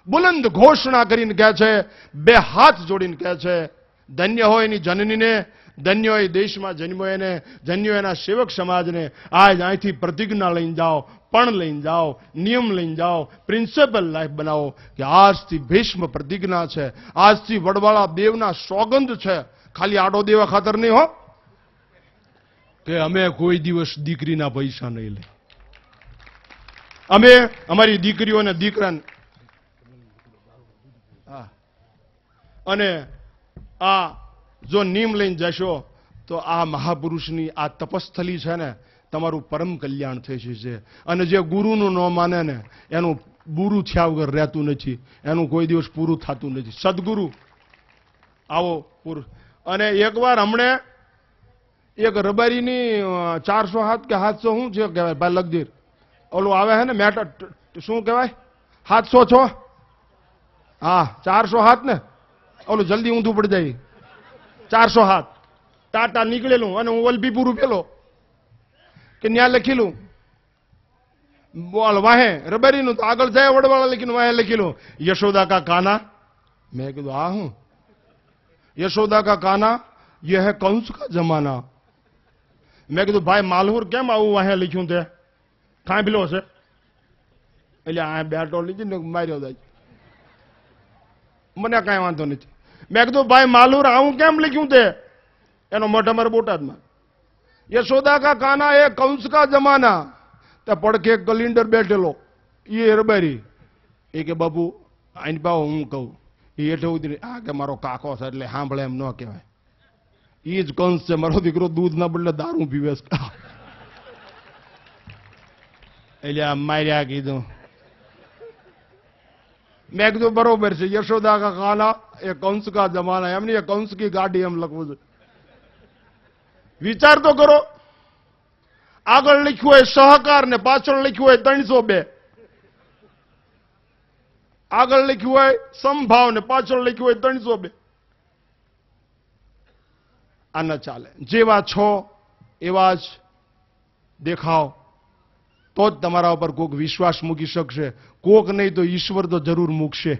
બુલંદ ઘોષણા કરીને કહે છે, 2 હાથ જોડીને કહે છે, ધન્ય હોય એની જનનીને, ધન્ય હોય દેશમાં જન્મ્યો એને, ધન્ય એના સેવક સમાજને. આજ અહીંથી પ્રતિજ્ઞા લઈને જાઓ, પણ લઈને જાઓ, નિયમ લઈને જાઓ, પ્રિન્સિપલ લાઈફ બનાવો કે આજથી ભીષ્મ પ્રતિજ્ઞા છે, આજથી વડવાળા દેવના સોગંદ છે. ખાલી આડો દેવા ખાતર નહીં હો, કે અમે કોઈ દિવસ દીકરીના પૈસા નહીં લે. અમે અમારી દીકરીઓને દીકરાને અને આ જો નિયમ લઈને જશો તો આ મહાપુરુષની આ તપસ્થલી છે ને તમારું પરમ કલ્યાણ થઈ જશે. અને જે ગુરુનું ન માને ને એનું પૂરું થયા વગર રહેતું નથી, એનું કોઈ દિવસ પૂરું થતું નથી. સદગુરુ આવો પુરુષ. અને એકવાર હમણે એક રબારીની 400 હાથ કે 700 શું છે કહેવાય ભાઈ લગદીર ઓલું આવે છે ને મેટર શું કહેવાય 700 હા 400 હાથ ને ઓલું જલ્દી ઊંધું પડી જાય 400 હાથ ટાટા નીકળેલું અને હું વલભીપુરું પેલો કે ત્યાં લખેલું બોલ વાહે રબારીનું તો આગળ જાય વડવાળા લખીને વાહે લખેલું યશોદા કા કાના. મેં કીધું આ હું યશોદા કા કાના યહ હે કંસ કા જમાના. મેં કીધું ભાઈ માલહુર કેમ આવું વાહે લખ્યું તે થાંભલો છે એટલે આ બેટો લીધી ને માર્યો જાય. મને કાંઈ વાંધો નથી. મેં કીધું ભાઈ માલુર આવું કેમ લખ્યું તે? એનો મઠ અમારે બોટાદમાં. यशोदा का काना है कंस का जमाना, तो पड़के कलिंडर बैठेलो ये रबारी ए के बाबू आइन पाओ हूँ कहूँ ये हेठे उतरी आ के मारो काको छे એટલે સાંભળે એમ ન કહેવાય. ઈ જ કંસ છે, મારો દીકરો દૂધ ના બદલે દારૂ પીવે છે. એટલે આ માર્યા કીધું. મેં કીધું બરોબર છે, यशोदा का काना એ कंस का जमाना એમ નહીં, कंस की गाड़ी એમ લખવું છે. વિચાર તો કરો, આગળ લખ્યું હોય સહકાર ને પાછળ લખ્યું હોય 302, આગળ લખ્યું હોય સમભાવ ને પાછળ લખ્યું હોય 302. આ ન ચાલે. જેવા છો એવા જ દેખાવ તો જ તમારા ઉપર કોક વિશ્વાસ મૂકી શકશે. કોક નહીં તો ઈશ્વર તો જરૂર મૂકશે,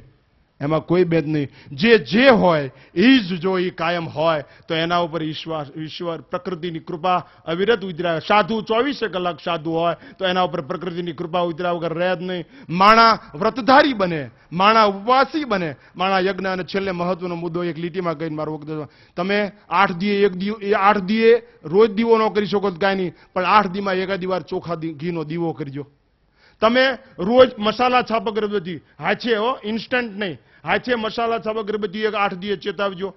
એમાં કોઈ ભેદ નહીં. જે હોય એ જ જો એ કાયમ હોય તો એના ઉપર ઈશ્વર પ્રકૃતિની કૃપા અવિરત ઉતરાવે. સાધુ 24 કલાક સાધુ હોય તો એના ઉપર પ્રકૃતિની કૃપા ઉતર્યા વગર રહે જ નહીં. માણા વ્રતધારી બને, માણા ઉપવાસી બને, માણા યજ્ઞ. અને છેલ્લે મહત્વનો મુદ્દો એક લીટીમાં કહીને મારો વખત, તમે 8 દીએ 8 દીએ રોજ દીવો ન કરી શકો તો કાંઈ નહીં, પણ 8 દીમાં એકાદી વાર ચોખા ઘીનો દીવો કરજો. તમે રોજ મસાલા છાપ અગરબત્તી હાથે ઇન્સ્ટન્ટ નહીં, હાથે મસાલા છાપ અગરબત્તી 8 દીએ ચેતાવજો.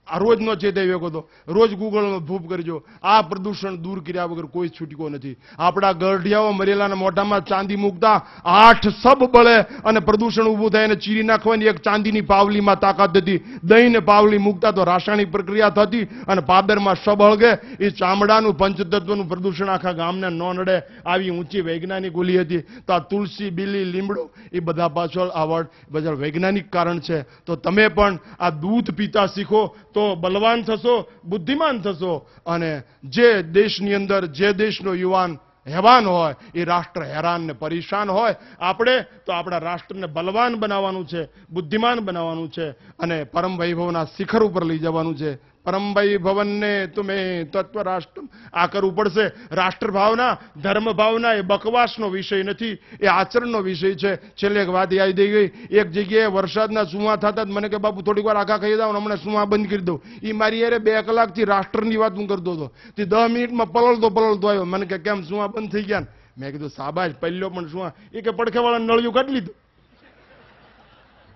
આ રોજ નો ચેતાવી શકો તો રોજ ગૂગલમાં ભૂપ કરજો. આ પ્રદૂષણ દૂર કર્યા વગર કોઈ છૂટકો નથી. આપણા ગઢિયાઓ મરેલાના મોઢામાં ચાંદી મૂકતા 8 સબ બળે અને પ્રદૂષણ ઊભું થાય અને ચીરી નાખવાની એક ચાંદીની પાવલીમાં તાકાત હતી. દહીં ને પાવલી મૂકતા તો રાસાયણિક પ્રક્રિયા થતી અને પાદરમાં સબ હળગે. એ ચામડાનું પંચતત્વનું પ્રદૂષણ આખા ગામને ન નડે, આવી ઊંચી વૈજ્ઞાનિક ઓલી હતી. તો આ તુલસી, બિલી, લીમડો એ બધા પાછળ આવડ બધા વૈજ્ઞાનિક કારણ છે. તો તમે પણ આ દૂધ પીતા શીખો તો બલવાન થશો, બુદ્ધિમાન થશો. અને જે દેશની અંદર જે દેશનો યુવાન હેવાન હોય એ રાષ્ટ્ર હેરાન ને પરેશાન હોય. આપણે તો આપણા રાષ્ટ્રને બલવાન બનાવવાનું છે, બુદ્ધિમાન બનાવવાનું છે અને પરમ વૈભવના શિખર ઉપર લઈ જવાનું છે. પરમ વૈભવને તમે તત્વ રાષ્ટ્ર આ કરવું પડશે. રાષ્ટ્ર ભાવના, ધર્મ ભાવના એ બકવાસનો વિષય નથી, એ આચરણનો વિષય છે. છેલ્લે એક વાત યાદ થઈ ગઈ. એક જગ્યાએ વરસાદના સુવા થતા મને કે બાપુ થોડીક વાર આખા ખાઈ જાવ, હમણાં સુવા બંધ કરી દઉં. એ મારી યારે 2 કલાકથી રાષ્ટ્રની વાત હું કરતો હતો. તે 10 મિનિટમાં પલળતો આવ્યો. મને કે કેમ સુવા બંધ થઈ ગયા? મેં કીધું સાબાશ, પહેલો પણ સુવા. એ કે પડખેવાળા નળિયું કાઢી લીધું.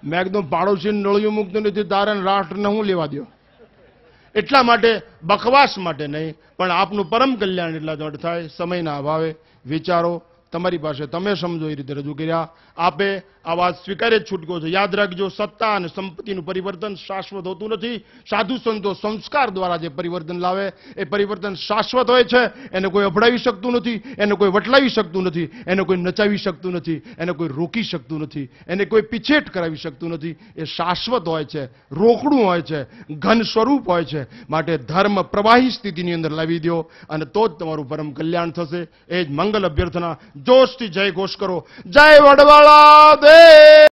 મેં કીધું પાડોશી નળિયું મૂકતું નથી, તારે રાષ્ટ્રને હું લેવા દો? એટલા માટે બકવાસ માટે નહીં, પણ આપનું પરમ કલ્યાણ એટલા માટે થાય. સમયના અભાવે વિચારો તમારી પાસે તમે સમજો એ રીતે રજૂ કર્યા. આપે આ વાત સ્વીકારે જ છૂટકો છે. યાદ રાખજો, સત્તા અને સંપત્તિનું પરિવર્તન શાશ્વત હોતું નથી. સાધુ સંતો સંસ્કાર દ્વારા જે પરિવર્તન લાવે એ પરિવર્તન શાશ્વત હોય છે. એને કોઈ અભડાવી શકતું નથી, એને કોઈ વટલાવી શકતું નથી, એને કોઈ નચાવી શકતું નથી, એને કોઈ રોકી શકતું નથી, એને કોઈ પીછેટ કરાવી શકતું નથી. એ શાશ્વત હોય છે, રોકડું હોય છે, ઘન સ્વરૂપ હોય છે. માટે ધર્મ પ્રવાહી સ્થિતિની અંદર લાવી દો અને તો જ તમારું પરમ કલ્યાણ થશે. એ જ મંગલ અભ્યર્થના. જોશથી જય ઘોષ કરો. જય વડવાળા દેવ.